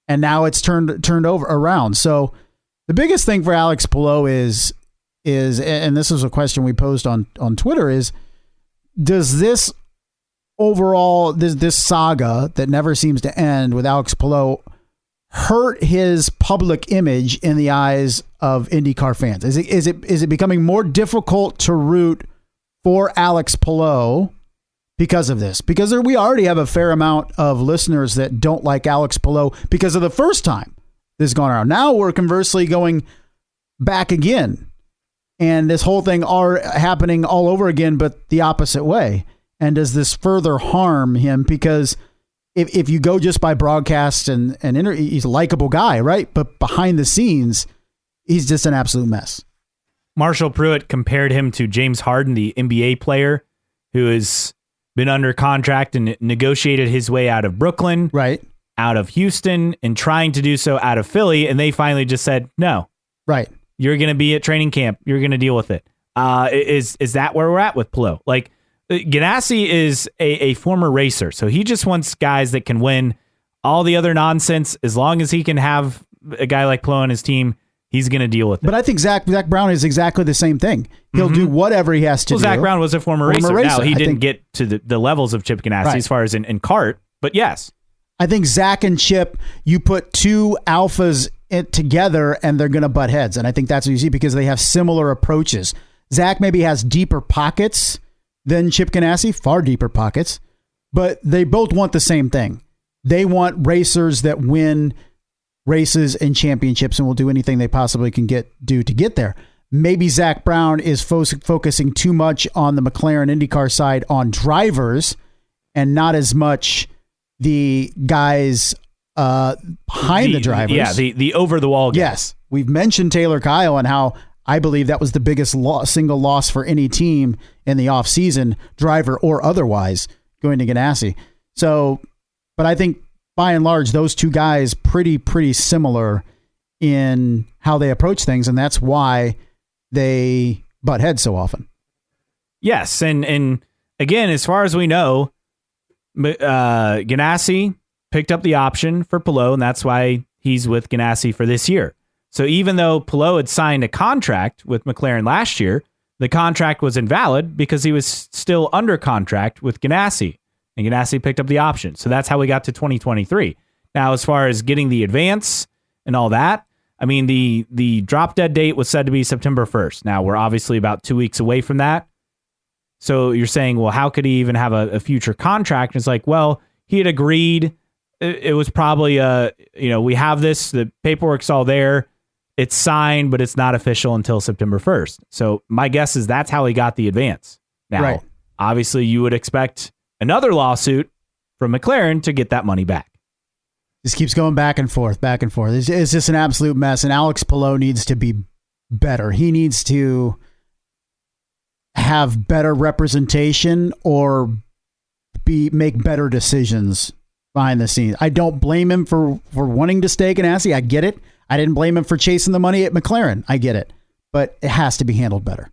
And now it's turned over around. So the biggest thing for Alex Palou is, and this is a question we posed on Twitter, is does this overall, this saga that never seems to end with Alex Palou hurt his public image in the eyes of IndyCar fans? Is it becoming more difficult to root for Alex Palou because of this? Because we already have a fair amount of listeners that don't like Alex Palou because of the first time this has gone around. Now we're conversely going back again, and this whole thing are happening all over again, but the opposite way. And does this further harm him? Because if you go just by broadcast and he's a likable guy, right? But behind the scenes, he's just an absolute mess. Marshall Pruitt compared him to James Harden, the NBA player who has been under contract and negotiated his way out of Brooklyn, right, out of Houston, and trying to do so out of Philly. And they finally just said, no, right, You're going to be at training camp. You're going to deal with it. Is that where we're at with Palou? Like, Ganassi is a former racer, so he just wants guys that can win. All the other nonsense, as long as he can have a guy like Palou on his team, he's going to deal with it. But I think Zach Brown is exactly the same thing. He'll do whatever he has to do. Zach Brown was a former racer. Now, he didn't get to the levels of Chip Ganassi as far as in kart, but yes. I think Zach and Chip, you put two alphas together and they're going to butt heads. And I think that's what you see because they have similar approaches. Zach maybe has deeper pockets than Chip Ganassi, far deeper pockets, but they both want the same thing. They want racers that win races and championships and will do anything they possibly can do to get there. Maybe Zach Brown is focusing too much on the McLaren IndyCar side on drivers and not as much the guys behind the drivers. Yeah, the over-the-wall guys. Yes. We've mentioned Taylor Kyle and how I believe that was the biggest single loss for any team in the offseason, driver or otherwise, going to Ganassi. So, but I think by and large, those two guys pretty similar in how they approach things, and that's why they butt heads so often. Yes, and again, as far as we know, Ganassi picked up the option for Palou, and that's why he's with Ganassi for this year. So even though Palou had signed a contract with McLaren last year, the contract was invalid because he was still under contract with Ganassi, and Ganassi picked up the option. So that's how we got to 2023. Now, as far as getting the advance and all that, I mean, the drop dead date was said to be September 1st. Now, we're obviously about 2 weeks away from that. So you're saying, well, how could he even have a future contract? And it's like, well, he had agreed. It was probably, we have this, the paperwork's all there. It's signed, but it's not official until September 1st. So my guess is that's how he got the advance. Now, obviously, you would expect another lawsuit from McLaren to get that money back. This keeps going back and forth. It's just an absolute mess, and Alex Palou needs to be better. He needs to have better representation or make better decisions behind the scenes. I don't blame him for wanting to stay Ganassi. I get it. I didn't blame him for chasing the money at McLaren. I get it. But it has to be handled better.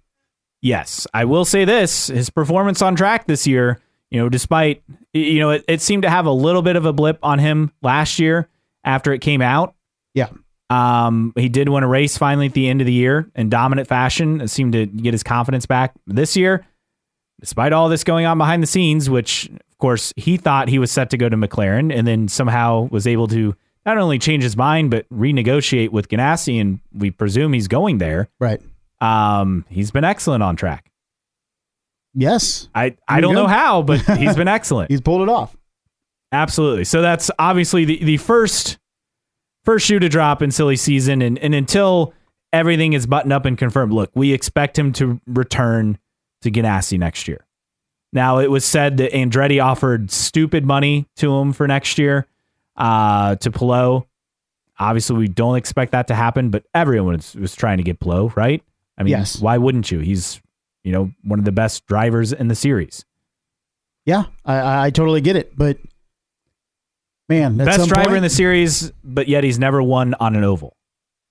Yes. I will say this. His performance on track this year, despite, it seemed to have a little bit of a blip on him last year after it came out. Yeah. He did win a race finally at the end of the year in dominant fashion. It seemed to get his confidence back this year, despite all this going on behind the scenes, which, of course, he thought he was set to go to McLaren and then somehow was able to not only change his mind, but renegotiate with Ganassi, and we presume he's going there. Right. He's been excellent on track. Yes. I don't know how, but he's been excellent. He's pulled it off. Absolutely. So that's obviously the first shoe to drop in silly season. And until everything is buttoned up and confirmed, look, we expect him to return to Ganassi next year. Now, it was said that Andretti offered stupid money to him for next year, to Palou. Obviously, we don't expect that to happen, but everyone was trying to get Palou, right? I mean, yes. Why wouldn't you? He's, one of the best drivers in the series. Yeah, I totally get it, but man, best driver in the series, but yet he's never won on an oval.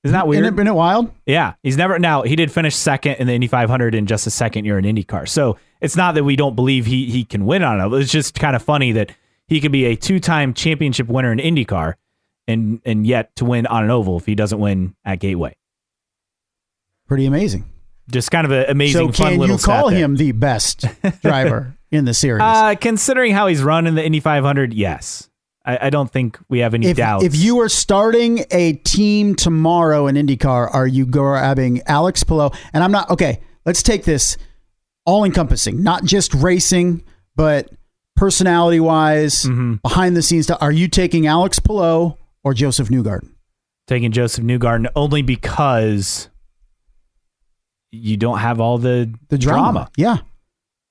Isn't that weird? Isn't it wild? Yeah, he's never. Now, he did finish second in the Indy 500 in just a second year in IndyCar. So it's not that we don't believe he can win on it. It's just kind of funny that he could be a 2-time championship winner in IndyCar and yet to win on an oval if he doesn't win at Gateway. Pretty amazing. Just kind of an amazing, fun little stat. So can you call him the best driver in the series? Considering how he's run in the Indy 500, yes. I don't think we have any doubts. If you were starting a team tomorrow in IndyCar, are you grabbing Alex Palou? And I'm not, okay, let's take this all-encompassing, not just racing, but personality-wise, behind-the-scenes stuff. Are you taking Alex Palou or Joseph Newgarden? Taking Joseph Newgarden only because you don't have all the drama. Yeah.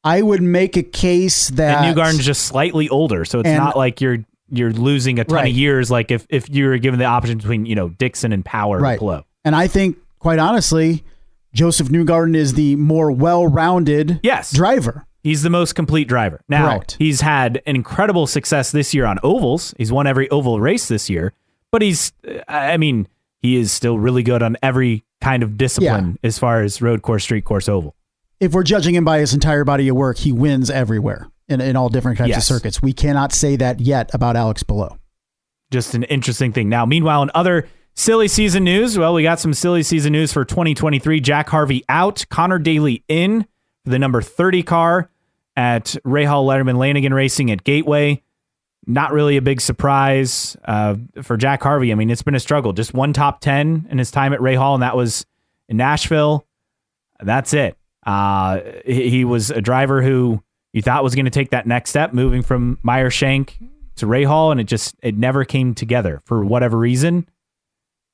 I would make a case that... And Newgarden's just slightly older, so it's not like you're losing a ton of years, like if you were given the option between, Dixon and Power and Palou. And I think, quite honestly, Joseph Newgarden is the more well-rounded driver. He's the most complete driver. Now, he's had an incredible success this year on ovals. He's won every oval race this year, but he's he is still really good on every kind of discipline as far as road course, street course, oval. If we're judging him by his entire body of work, he wins everywhere in all different types of circuits. We cannot say that yet about Alex Palou. Just an interesting thing. Now, meanwhile, in other silly season news, well, we got some silly season news for 2023. Jack Harvey out, Connor Daly in for the number 30 car at Rahal, Letterman, Lanigan Racing at Gateway. Not really a big surprise for Jack Harvey. I mean, it's been a struggle. Just one top 10 in his time at Rahal, and that was in Nashville. That's it. He was a driver who you thought was going to take that next step, moving from Meyer Shank to Rahal, and it never came together for whatever reason.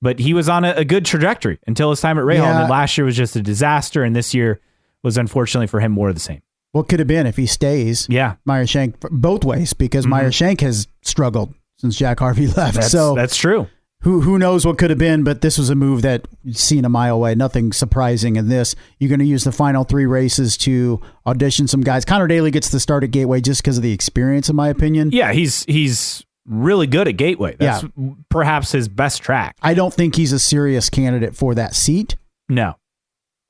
But he was on a good trajectory until his time at Rahal. And then last year was just a disaster, and this year was unfortunately for him more of the same. What could have been if he stays? Yeah, Meyer Shank both ways, because Meyer Shank has struggled since Jack Harvey left. That's true. Who knows what could have been, but this was a move that you'd seen a mile away. Nothing surprising in this. You're going to use the final 3 races to audition some guys. Connor Daly gets the start at Gateway just because of the experience, in my opinion. Yeah, he's really good at Gateway. That's perhaps his best track. I don't think he's a serious candidate for that seat. No.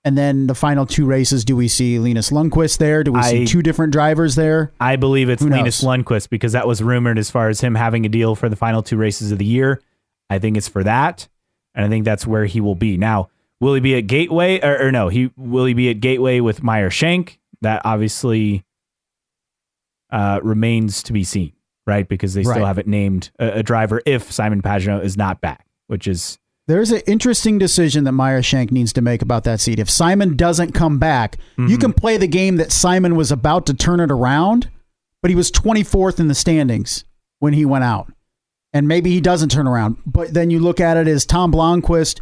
And then the final 2 races, do we see Linus Lundqvist there? Do we see 2 different drivers there? I believe it's Linus Lundqvist, because that was rumored as far as him having a deal for the final 2 races of the year. I think it's for that, and I think that's where he will be. Now, will he be at Gateway, or no? Will he be at Gateway with Meyer Shank? That obviously remains to be seen, right? Because they still haven't named a driver if Simon Pagenaud is not back, which is... There's an interesting decision that Meyer Shank needs to make about that seat. If Simon doesn't come back, you can play the game that Simon was about to turn it around, but he was 24th in the standings when he went out. And maybe he doesn't turn around. But then you look at it as Tom Blomqvist.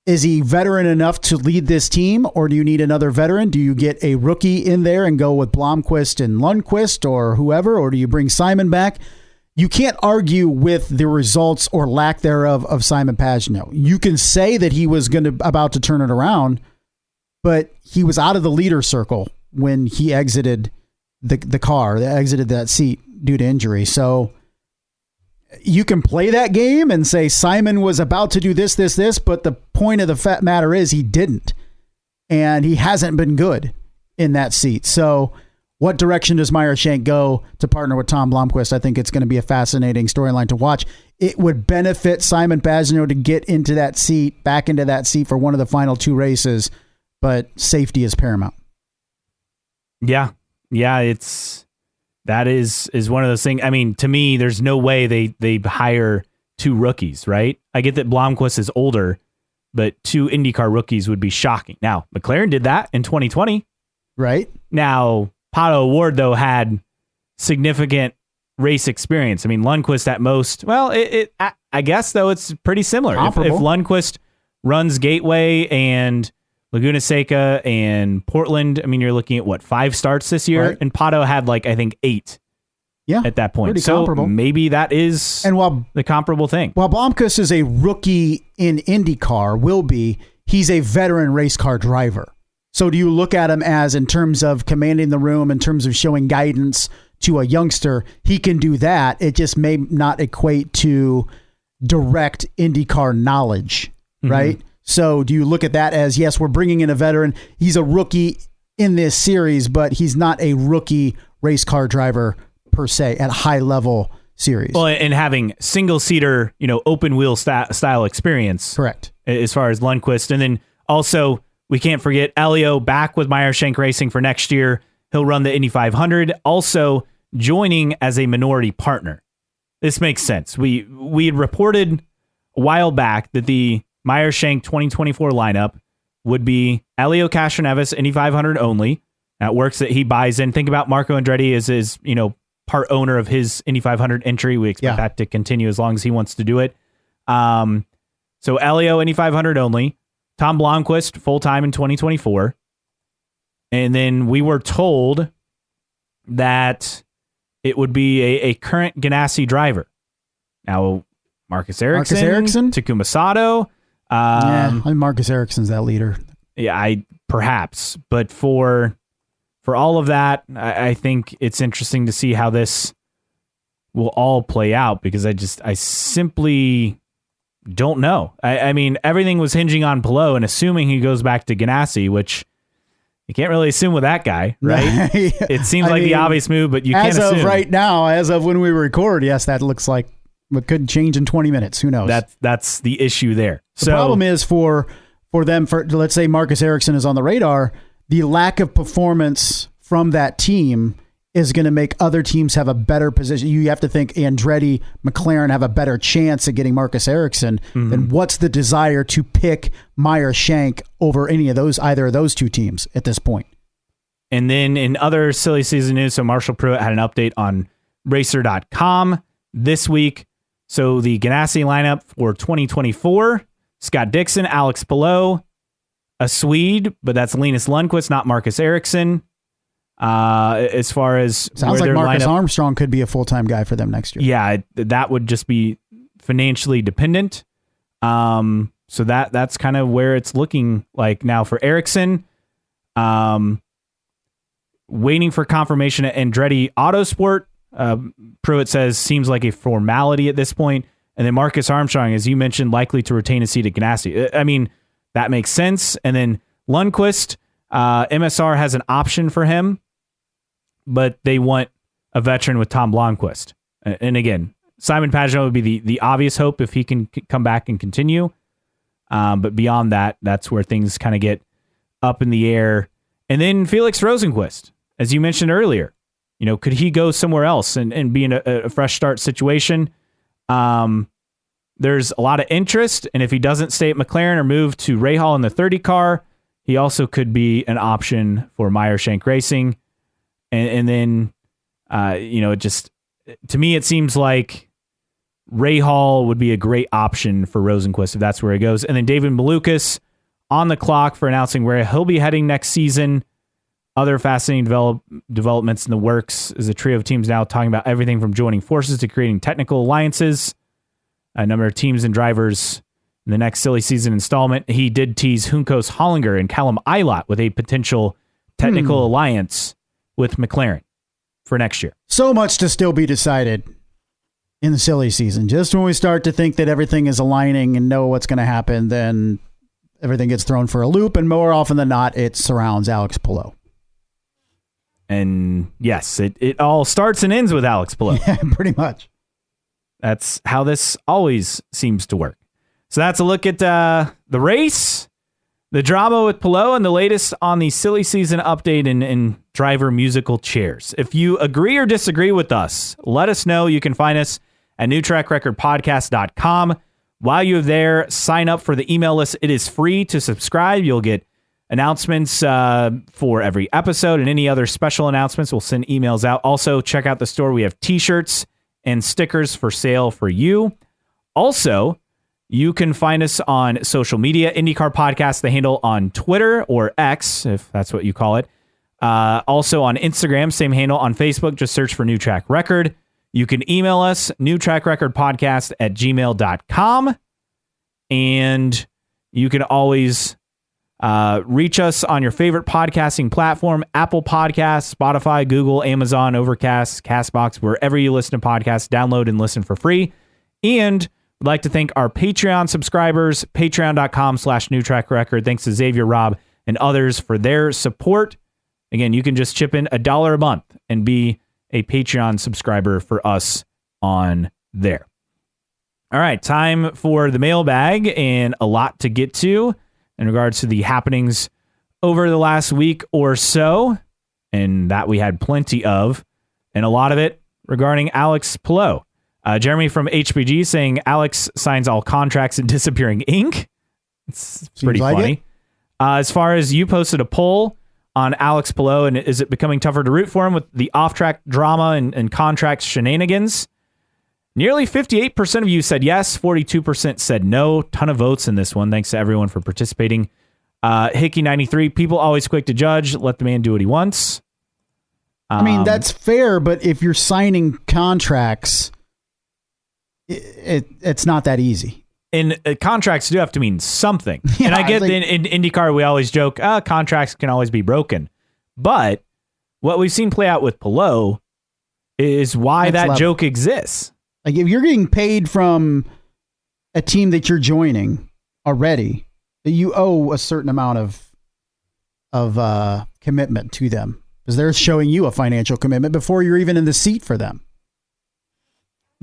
Is he veteran enough to lead this team, or do you need another veteran? Do you get a rookie in there and go with Blomqvist and Lundqvist or whoever, or do you bring Simon back? You can't argue with the results or lack thereof of Simon Pagenaud. You can say that he was about to turn it around, but he was out of the leader circle when he exited the car, exited that seat due to injury. So you can play that game and say Simon was about to do this, but the point of the matter is he didn't, and he hasn't been good in that seat. So what direction does Meyer Shank go to partner with Tom Blomqvist? I think it's going to be a fascinating storyline to watch. It would benefit Simon Pagenaud to get into that seat, back into that seat for one of the final 2 races, but safety is paramount. Yeah, that is one of those things. I mean, to me, there's no way they hire 2 rookies, right? I get that Blomqvist is older, but 2 IndyCar rookies would be shocking. Now, McLaren did that in 2020. Right. Now, Pato O'Ward, though, had significant race experience. I mean, Lundqvist at most, well, I guess, though, it's pretty similar. If Lundqvist runs Gateway and Laguna Seca and Portland, I mean, you're looking at, 5 starts this year? Right. And Pato had, I think, 8 at that point. So comparable. Maybe that is the comparable thing. While Blomqvist is a rookie in IndyCar, he's a veteran race car driver. So do you look at him as, in terms of commanding the room, in terms of showing guidance to a youngster, he can do that. It just may not equate to direct IndyCar knowledge, right? So do you look at that as, yes, we're bringing in a veteran. He's a rookie in this series, but he's not a rookie race car driver per se at high level series. Well, and having single seater, open wheel style experience. Correct. As far as Lundqvist. And then also, we can't forget Elio back with Meyer Shank Racing for next year. He'll run the Indy 500, also joining as a minority partner. This makes sense. We had reported a while back that the Meyer Shank 2024 lineup would be Elio Castroneves, Indy 500 only. That works that he buys in. Think about Marco Andretti as his, part owner of his Indy 500 entry. We expect that to continue as long as he wants to do it. So Elio, Indy 500 only. Tom Blomqvist, full-time in 2024. And then we were told that it would be a current Ganassi driver. Now, Marcus Ericsson, Takuma Sato. I think Marcus Ericsson's that leader. Yeah, perhaps. But for all of that, I think it's interesting to see how this will all play out, because I simply don't know. I mean, everything was hinging on Palou and assuming he goes back to Ganassi, which you can't really assume with that guy, right? It seems like the obvious move, but you can't assume. As of right now, as of when we record, yes, that looks like it could change in 20 minutes. Who knows? That's the issue there. The problem is for them, let's say Marcus Ericsson is on the radar, the lack of performance from that team is going to make other teams have a better position. You have to think Andretti, McLaren have a better chance at getting Marcus Ericsson. Then what's the desire to pick Meyer Shank over either of those two teams at this point? And then in other silly season news, so Marshall Pruitt had an update on Racer.com this week. So the Ganassi lineup for 2024, Scott Dixon, Alex Palou, a Swede, but that's Linus Lundqvist, not Marcus Ericsson. As far as sounds like Marcus Armstrong could be a full-time guy for them next year. Yeah, that would just be financially dependent. So that's kind of where it's looking like now for Ericsson. Waiting for confirmation at Andretti Autosport. Pruitt says seems like a formality at this point. And then Marcus Armstrong, as you mentioned, likely to retain a seat at Ganassi. I mean, that makes sense. And then Lundqvist, MSR has an option for him, but they want a veteran with Tom Blomqvist. And again, Simon Pagenaud would be the obvious hope if he can come back and continue. But beyond that, that's where things kind of get up in the air. And then Felix Rosenqvist, as you mentioned earlier, could he go somewhere else and be in a fresh start situation? There's a lot of interest, and if he doesn't stay at McLaren or move to Rahal in the 30 car, he also could be an option for Meyer Shank Racing. And then, it just, to me, it seems like Rahal would be a great option for Rosenqvist if that's where he goes. And then David Malukas on the clock for announcing where he'll be heading next season. Other fascinating developments in the works is a trio of teams now talking about everything from joining forces to creating technical alliances. A number of teams and drivers in the next silly season installment. He did tease Juncos Hollinger and Callum Eilert with a potential technical alliance with McLaren for next year. So much to still be decided in the silly season. Just when we start to think that everything is aligning and know what's going to happen, then everything gets thrown for a loop, and more often than not, it surrounds Alex Palou. And yes, it all starts and ends with Alex Palou. Yeah, pretty much. That's how this always seems to work. So that's a look at the race, the drama with Palou, and the latest on the silly season update in driver musical chairs. If you agree or disagree with us, let us know. You can find us at newtrackrecordpodcast.com. While you're there, sign up for the email list. It is free to subscribe. You'll get announcements for every episode, and any other special announcements. We'll send emails out. Also, check out the store. We have t-shirts and stickers for sale for you. Also, you can find us on social media, IndyCar Podcast, the handle on Twitter or X, if that's what you call it. Also on Instagram, same handle. On Facebook, just search for New Track Record. You can email us, newtrackrecordpodcast@gmail.com. And you can always reach us on your favorite podcasting platform, Apple Podcasts, Spotify, Google, Amazon, Overcast, CastBox, wherever you listen to podcasts. Download and listen for free. And we'd like to thank our Patreon subscribers, patreon.com/newtrackrecord. Thanks to Xavier, Rob, and others for their support. Again, you can just chip in $1 a month and be a Patreon subscriber for us on there. All right, time for the mailbag, and a lot to get to in regards to the happenings over the last week or so, and that we had plenty of, and a lot of it regarding Alex Palou. Jeremy from HPG saying Alex signs all contracts in disappearing ink. It's pretty funny. As far as you posted a poll on Alex Palou, and is it becoming tougher to root for him with the off-track drama and contract shenanigans? Nearly 58% of you said yes, 42% said no. Ton of votes in this one. Thanks to everyone for participating. Hickey93, people always quick to judge. Let the man do what he wants. I mean, that's fair, but if you're signing contracts, it's not that easy. And contracts do have to mean something. Yeah, and I get in IndyCar, we always joke, contracts can always be broken. But what we've seen play out with Palou is why that joke exists. Like if you're getting paid from a team that you're joining already, that you owe a certain amount of commitment to them, because they're showing you a financial commitment before you're even in the seat for them.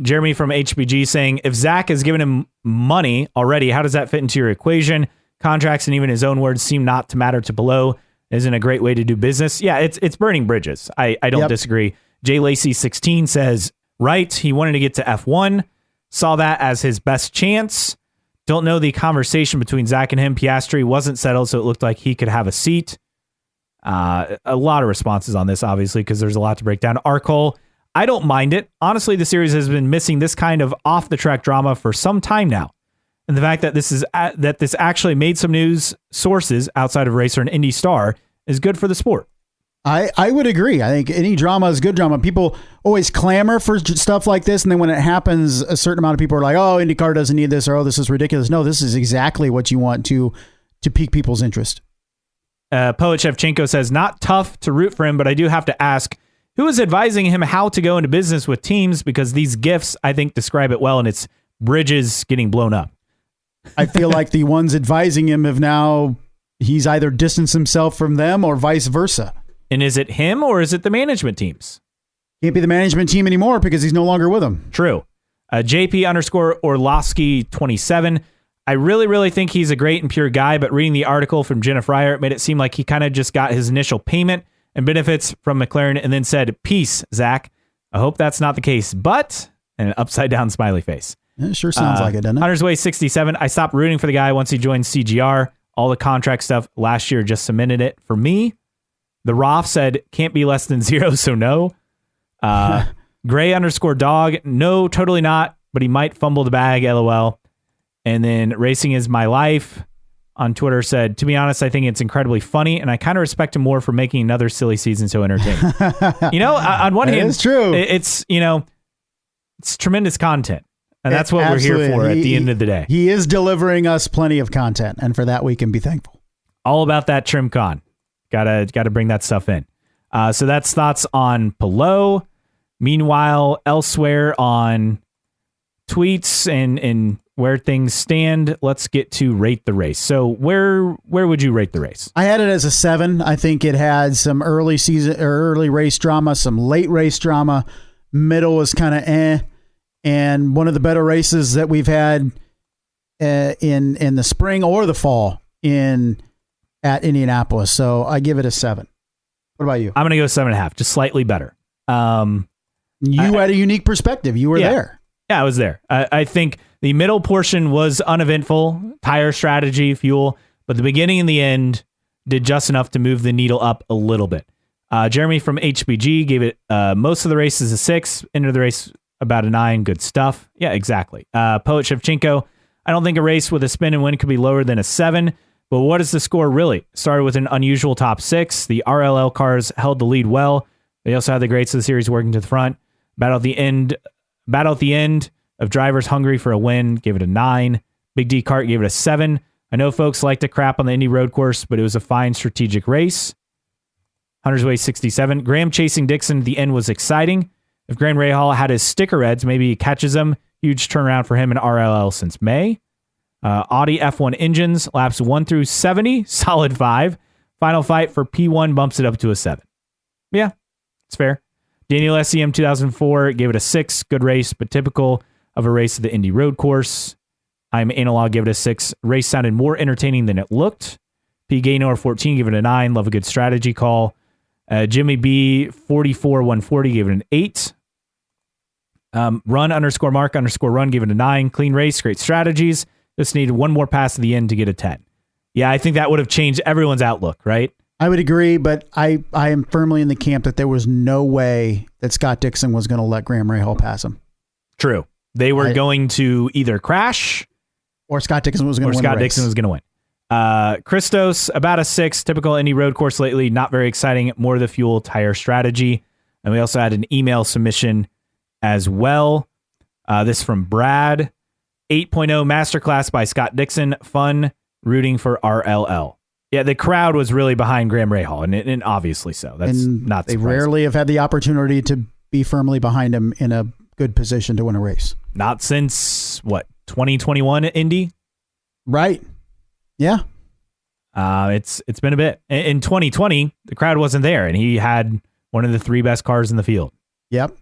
Jeremy from HBG saying, if Zach has given him money already, how does that fit into your equation? Contracts and even his own words seem not to matter to Palou. Isn't a great way to do business. Yeah, it's burning bridges. I don't disagree. Jay Lacey 16 says, right, he wanted to get to F1, saw that as his best chance. Don't know the conversation between Zach and him. Piastri wasn't settled, so it looked like he could have a seat. A lot of responses on this, obviously, because there's a lot to break down. Arcole, I don't mind it. Honestly, the series has been missing this kind of off-the-track drama for some time now. And the fact that this actually made some news sources outside of Racer and Indy Star is good for the sport. I would agree. I think any drama is good drama. People always clamor for stuff like this, and then when it happens, a certain amount of people are like, oh, IndyCar doesn't need this, or oh, this is ridiculous. No, this is exactly what you want to pique people's interest. Poet Shevchenko says, not tough to root for him, but I do have to ask, who is advising him how to go into business with teams? Because these gifts, I think, describe it well, and it's bridges getting blown up. I feel like the ones advising him he's either distanced himself from them or vice versa. And is it him or is it the management teams? Can't be the management team anymore because he's no longer with them. True. JP_Orlowski 27. I really, really think he's a great and pure guy, but reading the article from Jenna Fryer, it made it seem like he kind of just got his initial payment and benefits from McLaren and then said, peace, Zach. I hope that's not the case, but, and an upside down smiley face. It sure sounds like it, doesn't it? Hunter's Way 67. I stopped rooting for the guy once he joined CGR. All the contract stuff last year just cemented it for me. The Roth said, can't be less than 0, so no. Gray_dog. No, totally not, but he might fumble the bag, LOL. And then Racing is My Life on Twitter said, to be honest, I think it's incredibly funny, and I kind of respect him more for making another silly season so entertaining. On one hand, it's true. It's tremendous content. And that's what we're here for at the end of the day. He is delivering us plenty of content, and for that we can be thankful. All about that trim con. Gotta bring that stuff in. So that's thoughts on Palou. Meanwhile, elsewhere on tweets and where things stand, let's get to rate the race. So where would you rate the race? I had it as a 7. I think it had some early race drama, some late race drama. Middle was kind of and one of the better races that we've had in the spring or the fall at Indianapolis. So I give it a 7. What about you? I'm going to go 7.5, just slightly better. You had a unique perspective. You were there. Yeah, I was there. I think the middle portion was uneventful, tire strategy, fuel, but the beginning and the end did just enough to move the needle up a little bit. Jeremy from HBG gave it most of the races a 6, end of the race about a 9. Good stuff. Yeah, exactly. Poet Shevchenko, I don't think a race with a spin and win could be lower than a 7, but what is the score really? Started with an unusual top 6. The RLL cars held the lead well. They also had the greats of the series working to the front. Battle at the end of drivers hungry for a win, gave it a 9. Big D Kart gave it a 7. I know folks like to crap on the Indy road course, but it was a fine strategic race. Hunter's Way 67. Graham chasing Dixon at the end was exciting. If Graham Rahal had his sticker reds, maybe he catches them. Huge turnaround for him in RLL since May. Audi F1 engines, laps 1 through 70, solid 5. Final fight for P1 bumps it up to a 7. Yeah, it's fair. Daniel SEM 2004 gave it a 6. Good race, but typical of a race of the Indy road course. I'm Analog gave it a 6. Race sounded more entertaining than it looked. P. Gaynor 14 gave it a 9. Love a good strategy call. Jimmy B 44-140 gave it an 8. Run_Mark_Run gave it a 9. Clean race, great strategies. Just needed one more pass at the end to get a 10. Yeah, I think that would have changed everyone's outlook, right? I would agree, but I am firmly in the camp that there was no way that Scott Dixon was going to let Graham Rahal pass him. True. They were going to either crash or Scott Dixon was going to win. Scott Dixon was going to win. Christos, about a 6. Typical Indy road course lately. Not very exciting. More of the fuel tire strategy. And we also had an email submission as well. This from Brad. 8.0 Masterclass by Scott Dixon. Fun rooting for RLL. Yeah, the crowd was really behind Graham Rahal, and obviously so. That's not surprising. They rarely have had the opportunity to be firmly behind him in a good position to win a race. Not since, 2021 at Indy. Right. Yeah. It's been a bit. In 2020, the crowd wasn't there, and he had one of the 3 best cars in the field. Yep.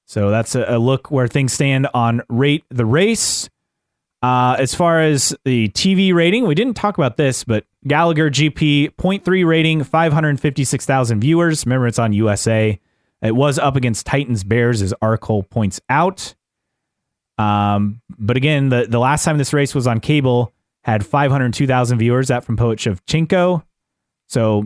So that's a look where things stand on Rate the Race. As far as the TV rating, we didn't talk about this, but Gallagher GP 0.3 rating, 556,000 viewers. Remember, it's on USA. It was up against Titans Bears, as Arkle points out. But again, the last time this race was on cable had 502,000 viewers. That from Poet Shevchenko. So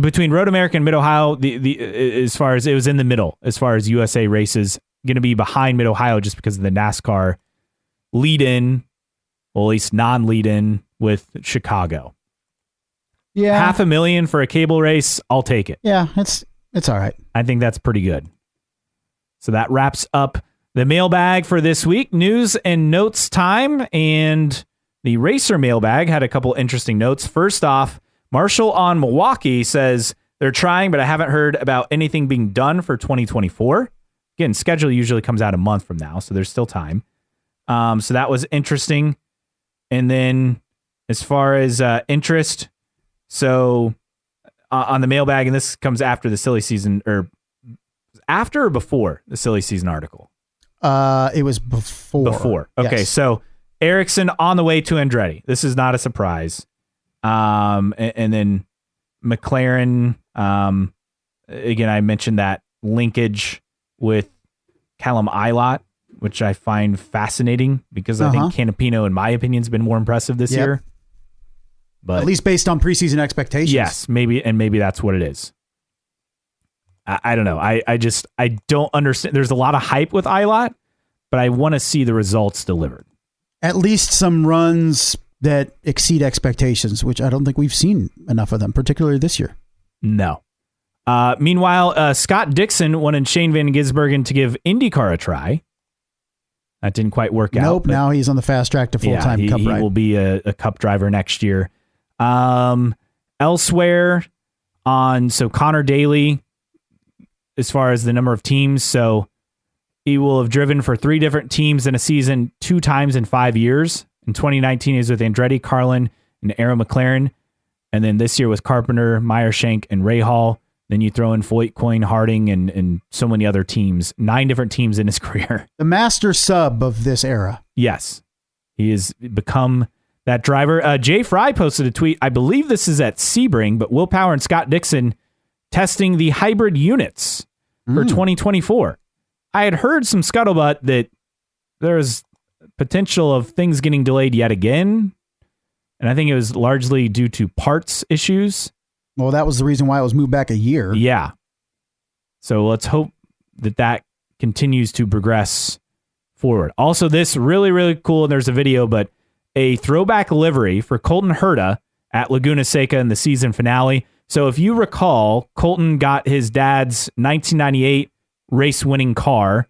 between Road America and Mid Ohio, as far as it was in the middle, as far as USA races, going to be behind Mid Ohio just because of the NASCAR lead in, well, at least non-lead in with Chicago. Yeah. $500,000 for a cable race. I'll take it. Yeah. It's all right. I think that's pretty good. So that wraps up the mailbag for this week. News and notes time. And the racer mailbag had a couple interesting notes. First off, Marshall on Milwaukee says they're trying, but I haven't heard about anything being done for 2024. Again, schedule usually comes out a month from now, so there's still time. So that was interesting. And then as far as interest, so on the mailbag, and this comes after the silly season, or after or before the silly season article? It was before. Before. Okay, yes. So Ericsson on the way to Andretti. This is not a surprise. And then McLaren, again, I mentioned that linkage with Callum Ilott, which I find fascinating because I think Canapino, in my opinion, has been more impressive this year. But at least based on preseason expectations. Yes, maybe that's what it is. I don't know. I don't understand. There's a lot of hype with Ilott, but I want to see the results delivered. At least some runs that exceed expectations, which I don't think we've seen enough of them, particularly this year. No. Meanwhile, Scott Dixon wanted Shane Van Gisbergen to give IndyCar a try. That didn't quite work out. Nope. Now he's on the fast track to full-time Cup ride. He will be a Cup driver next year. Elsewhere so Connor Daly, as far as the number of teams, so he will have driven for 3 different teams in a season 2 times in 5 years. In 2019, he was with Andretti, Carlin, and Arrow McLaren. And then this year with Carpenter, Meyershank, and Rahal. Then you throw in Foyt, Coyne, Harding, and so many other teams. 9 different teams in his career. The master sub of this era. Yes. He has become that driver. Jay Fry posted a tweet. I believe this is at Sebring, but Will Power and Scott Dixon testing the hybrid units for 2024. I had heard some scuttlebutt that there's potential of things getting delayed yet again. And I think it was largely due to parts issues. Well, that was the reason why it was moved back a year. Yeah. So let's hope that continues to progress forward. Also, this really, really cool, and there's a video, but a throwback livery for Colton Herta at Laguna Seca in the season finale. So if you recall, Colton got his dad's 1998 race-winning car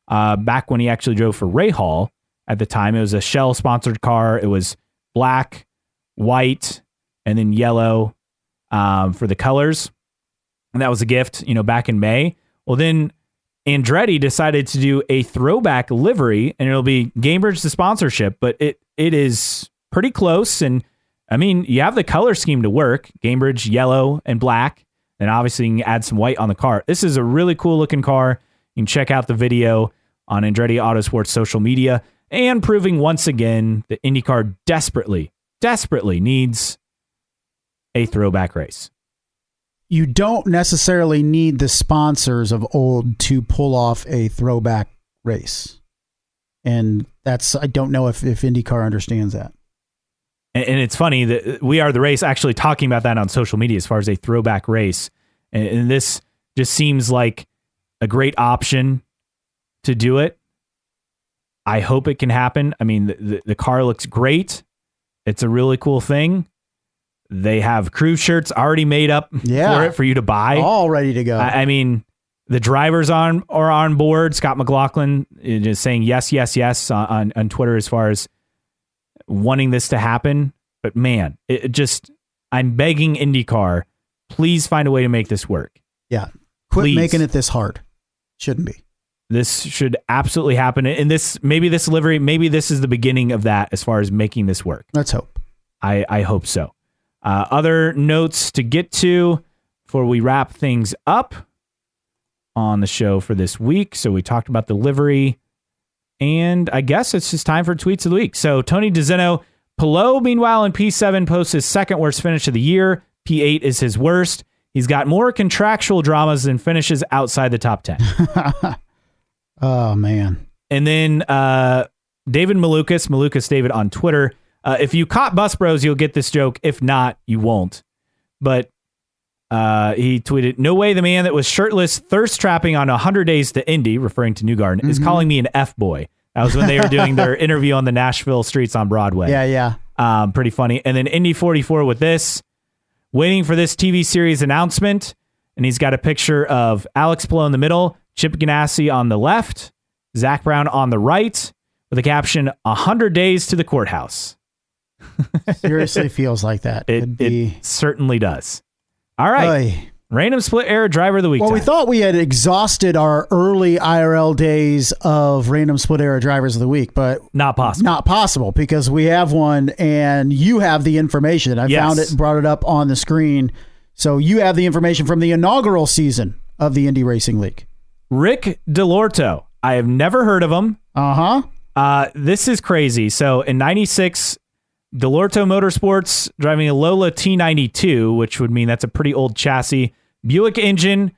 back when he actually drove for Rahal at the time. It was a Shell-sponsored car. It was black, white, and then yellow for the colors. And that was a gift, back in May. Well, then Andretti decided to do a throwback livery, and it'll be Gamebridge the sponsorship, but it is pretty close. And I mean, you have the color scheme to work, Gamebridge yellow and black, and obviously you can add some white on the car. This is a really cool looking car. You can check out the video on Andretti Autosports social media, and proving once again that IndyCar desperately needs a throwback race. You don't necessarily need the sponsors of old to pull off a throwback race. And I don't know if IndyCar understands that. And it's funny that We Are the Race actually talking about that on social media as far as a throwback race. And this just seems like a great option to do it. I hope it can happen. I mean, the car looks great. It's a really cool thing. They have crew shirts already made up for you to buy. All ready to go. I mean, the drivers are on board. Scott McLaughlin is saying yes on Twitter as far as wanting this to happen. But man, I'm begging IndyCar, please find a way to make this work. Yeah. Quit making it this hard. Shouldn't be. this should absolutely happen. And maybe this livery, maybe this is the beginning of that as far as making this work. Let's hope. I hope so. Other notes to get to before we wrap things up on the show for this week. So we talked about the livery, and I guess it's just time for tweets of the week. So Tony DeZeno, Palou, meanwhile, in P7 posts his second worst finish of the year. P8 is his worst. He's got more contractual dramas than finishes outside the top 10. Oh, man. And then David Malukas David on Twitter. If you caught Bus Bros, you'll get this joke. If not, you won't. But he tweeted, "No way the man that was shirtless thirst trapping on 100 Days to Indy," referring to Newgarden, is calling me an F-boy. That was when they were doing their interview on the Nashville streets on Broadway. Yeah. Pretty funny. And then Indy 44 with this, waiting for this TV series announcement. And he's got a picture of Alex Palou in the middle, Chip Ganassi on the left, Zach Brown on the right, with a caption, 100 Days to the Courthouse. Seriously feels like that. It certainly does. All right. Oy. Random split error driver of the week. Well, time. we thought we had exhausted our early IRL days of random split error drivers of the week, but not possible. Not possible, because we have one and you have the information. I found it and brought it up on the screen. So you have the information from the inaugural season of the Indy Racing League. Rick DeLorto. I have never heard of him. This is crazy. So in 96, DeLorto Motorsports driving a Lola T92, which would mean that's a pretty old chassis. Buick engine,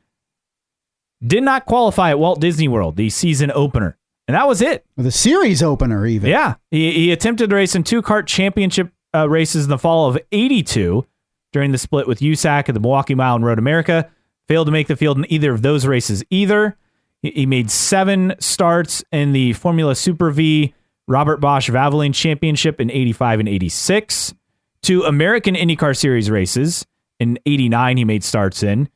did not qualify at Walt Disney World, the season opener. And that was it. The series opener, even. Yeah. He attempted to race in 2 kart championship races in the fall of 82 during the split with USAC at the Milwaukee Mile and Road America. Failed to make the field in either of those races either. He made 7 starts in the Formula Super V Robert Bosch Valvoline Championship in 85 and 86. 2 American IndyCar Series races. In 89, he made starts in.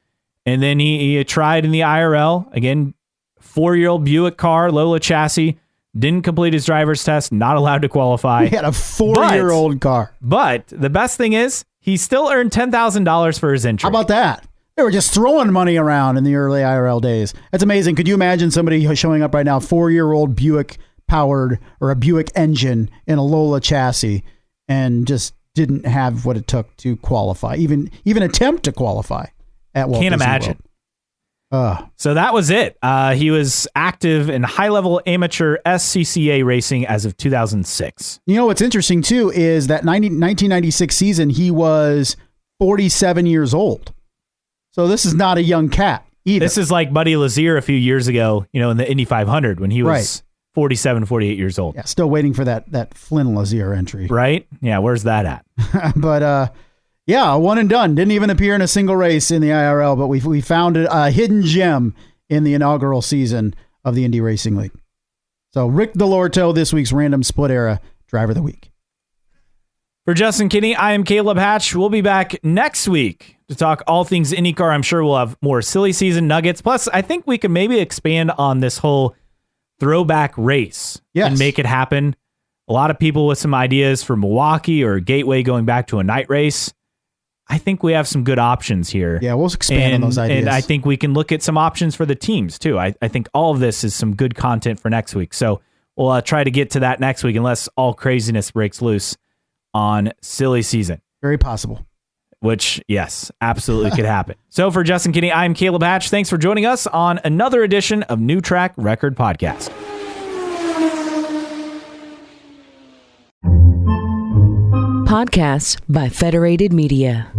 And then he tried in the IRL. Again, 4-year-old Buick car, Lola chassis. Didn't complete his driver's test. Not allowed to qualify. He had a 4-year-old car. But the best thing is, he still earned $10,000 for his entry. How about that? They were just throwing money around in the early IRL days. That's amazing. Could you imagine somebody showing up right now, 4-year-old Buick powered or a Buick engine in a Lola chassis, and just didn't have what it took to qualify, even attempt to qualify at Walt Can't Disney imagine. World. So that was it. He was active in high-level amateur SCCA racing as of 2006. You know what's interesting too is that 1996 season he was 47 years old. So this is not a young cat either. This is like Buddy Lazier a few years ago, in the Indy 500 when he was 47, 48 years old. Yeah, still waiting for that Flynn Lazier entry. Right? Yeah, where's that at? But yeah, one and done. Didn't even appear in a single race in the IRL, but we found a hidden gem in the inaugural season of the Indy Racing League. So Rick DeLorto, this week's Random Split Era Driver of the Week. For Justin Kinney, I am Caleb Hatch. We'll be back next week to talk all things IndyCar. I'm sure we'll have more silly season nuggets. Plus, I think we can maybe expand on this whole throwback race and make it happen. A lot of people with some ideas for Milwaukee or Gateway going back to a night race. I think we have some good options here. Yeah, we'll expand on those ideas. And I think we can look at some options for the teams too. I think all of this is some good content for next week. So we'll try to get to that next week unless all craziness breaks loose on silly season. Very possible. Which, yes, absolutely could happen. So for Justin Kinney, I'm Caleb Hatch. Thanks for joining us on another edition of New Track Record Podcast. Podcasts by Federated Media.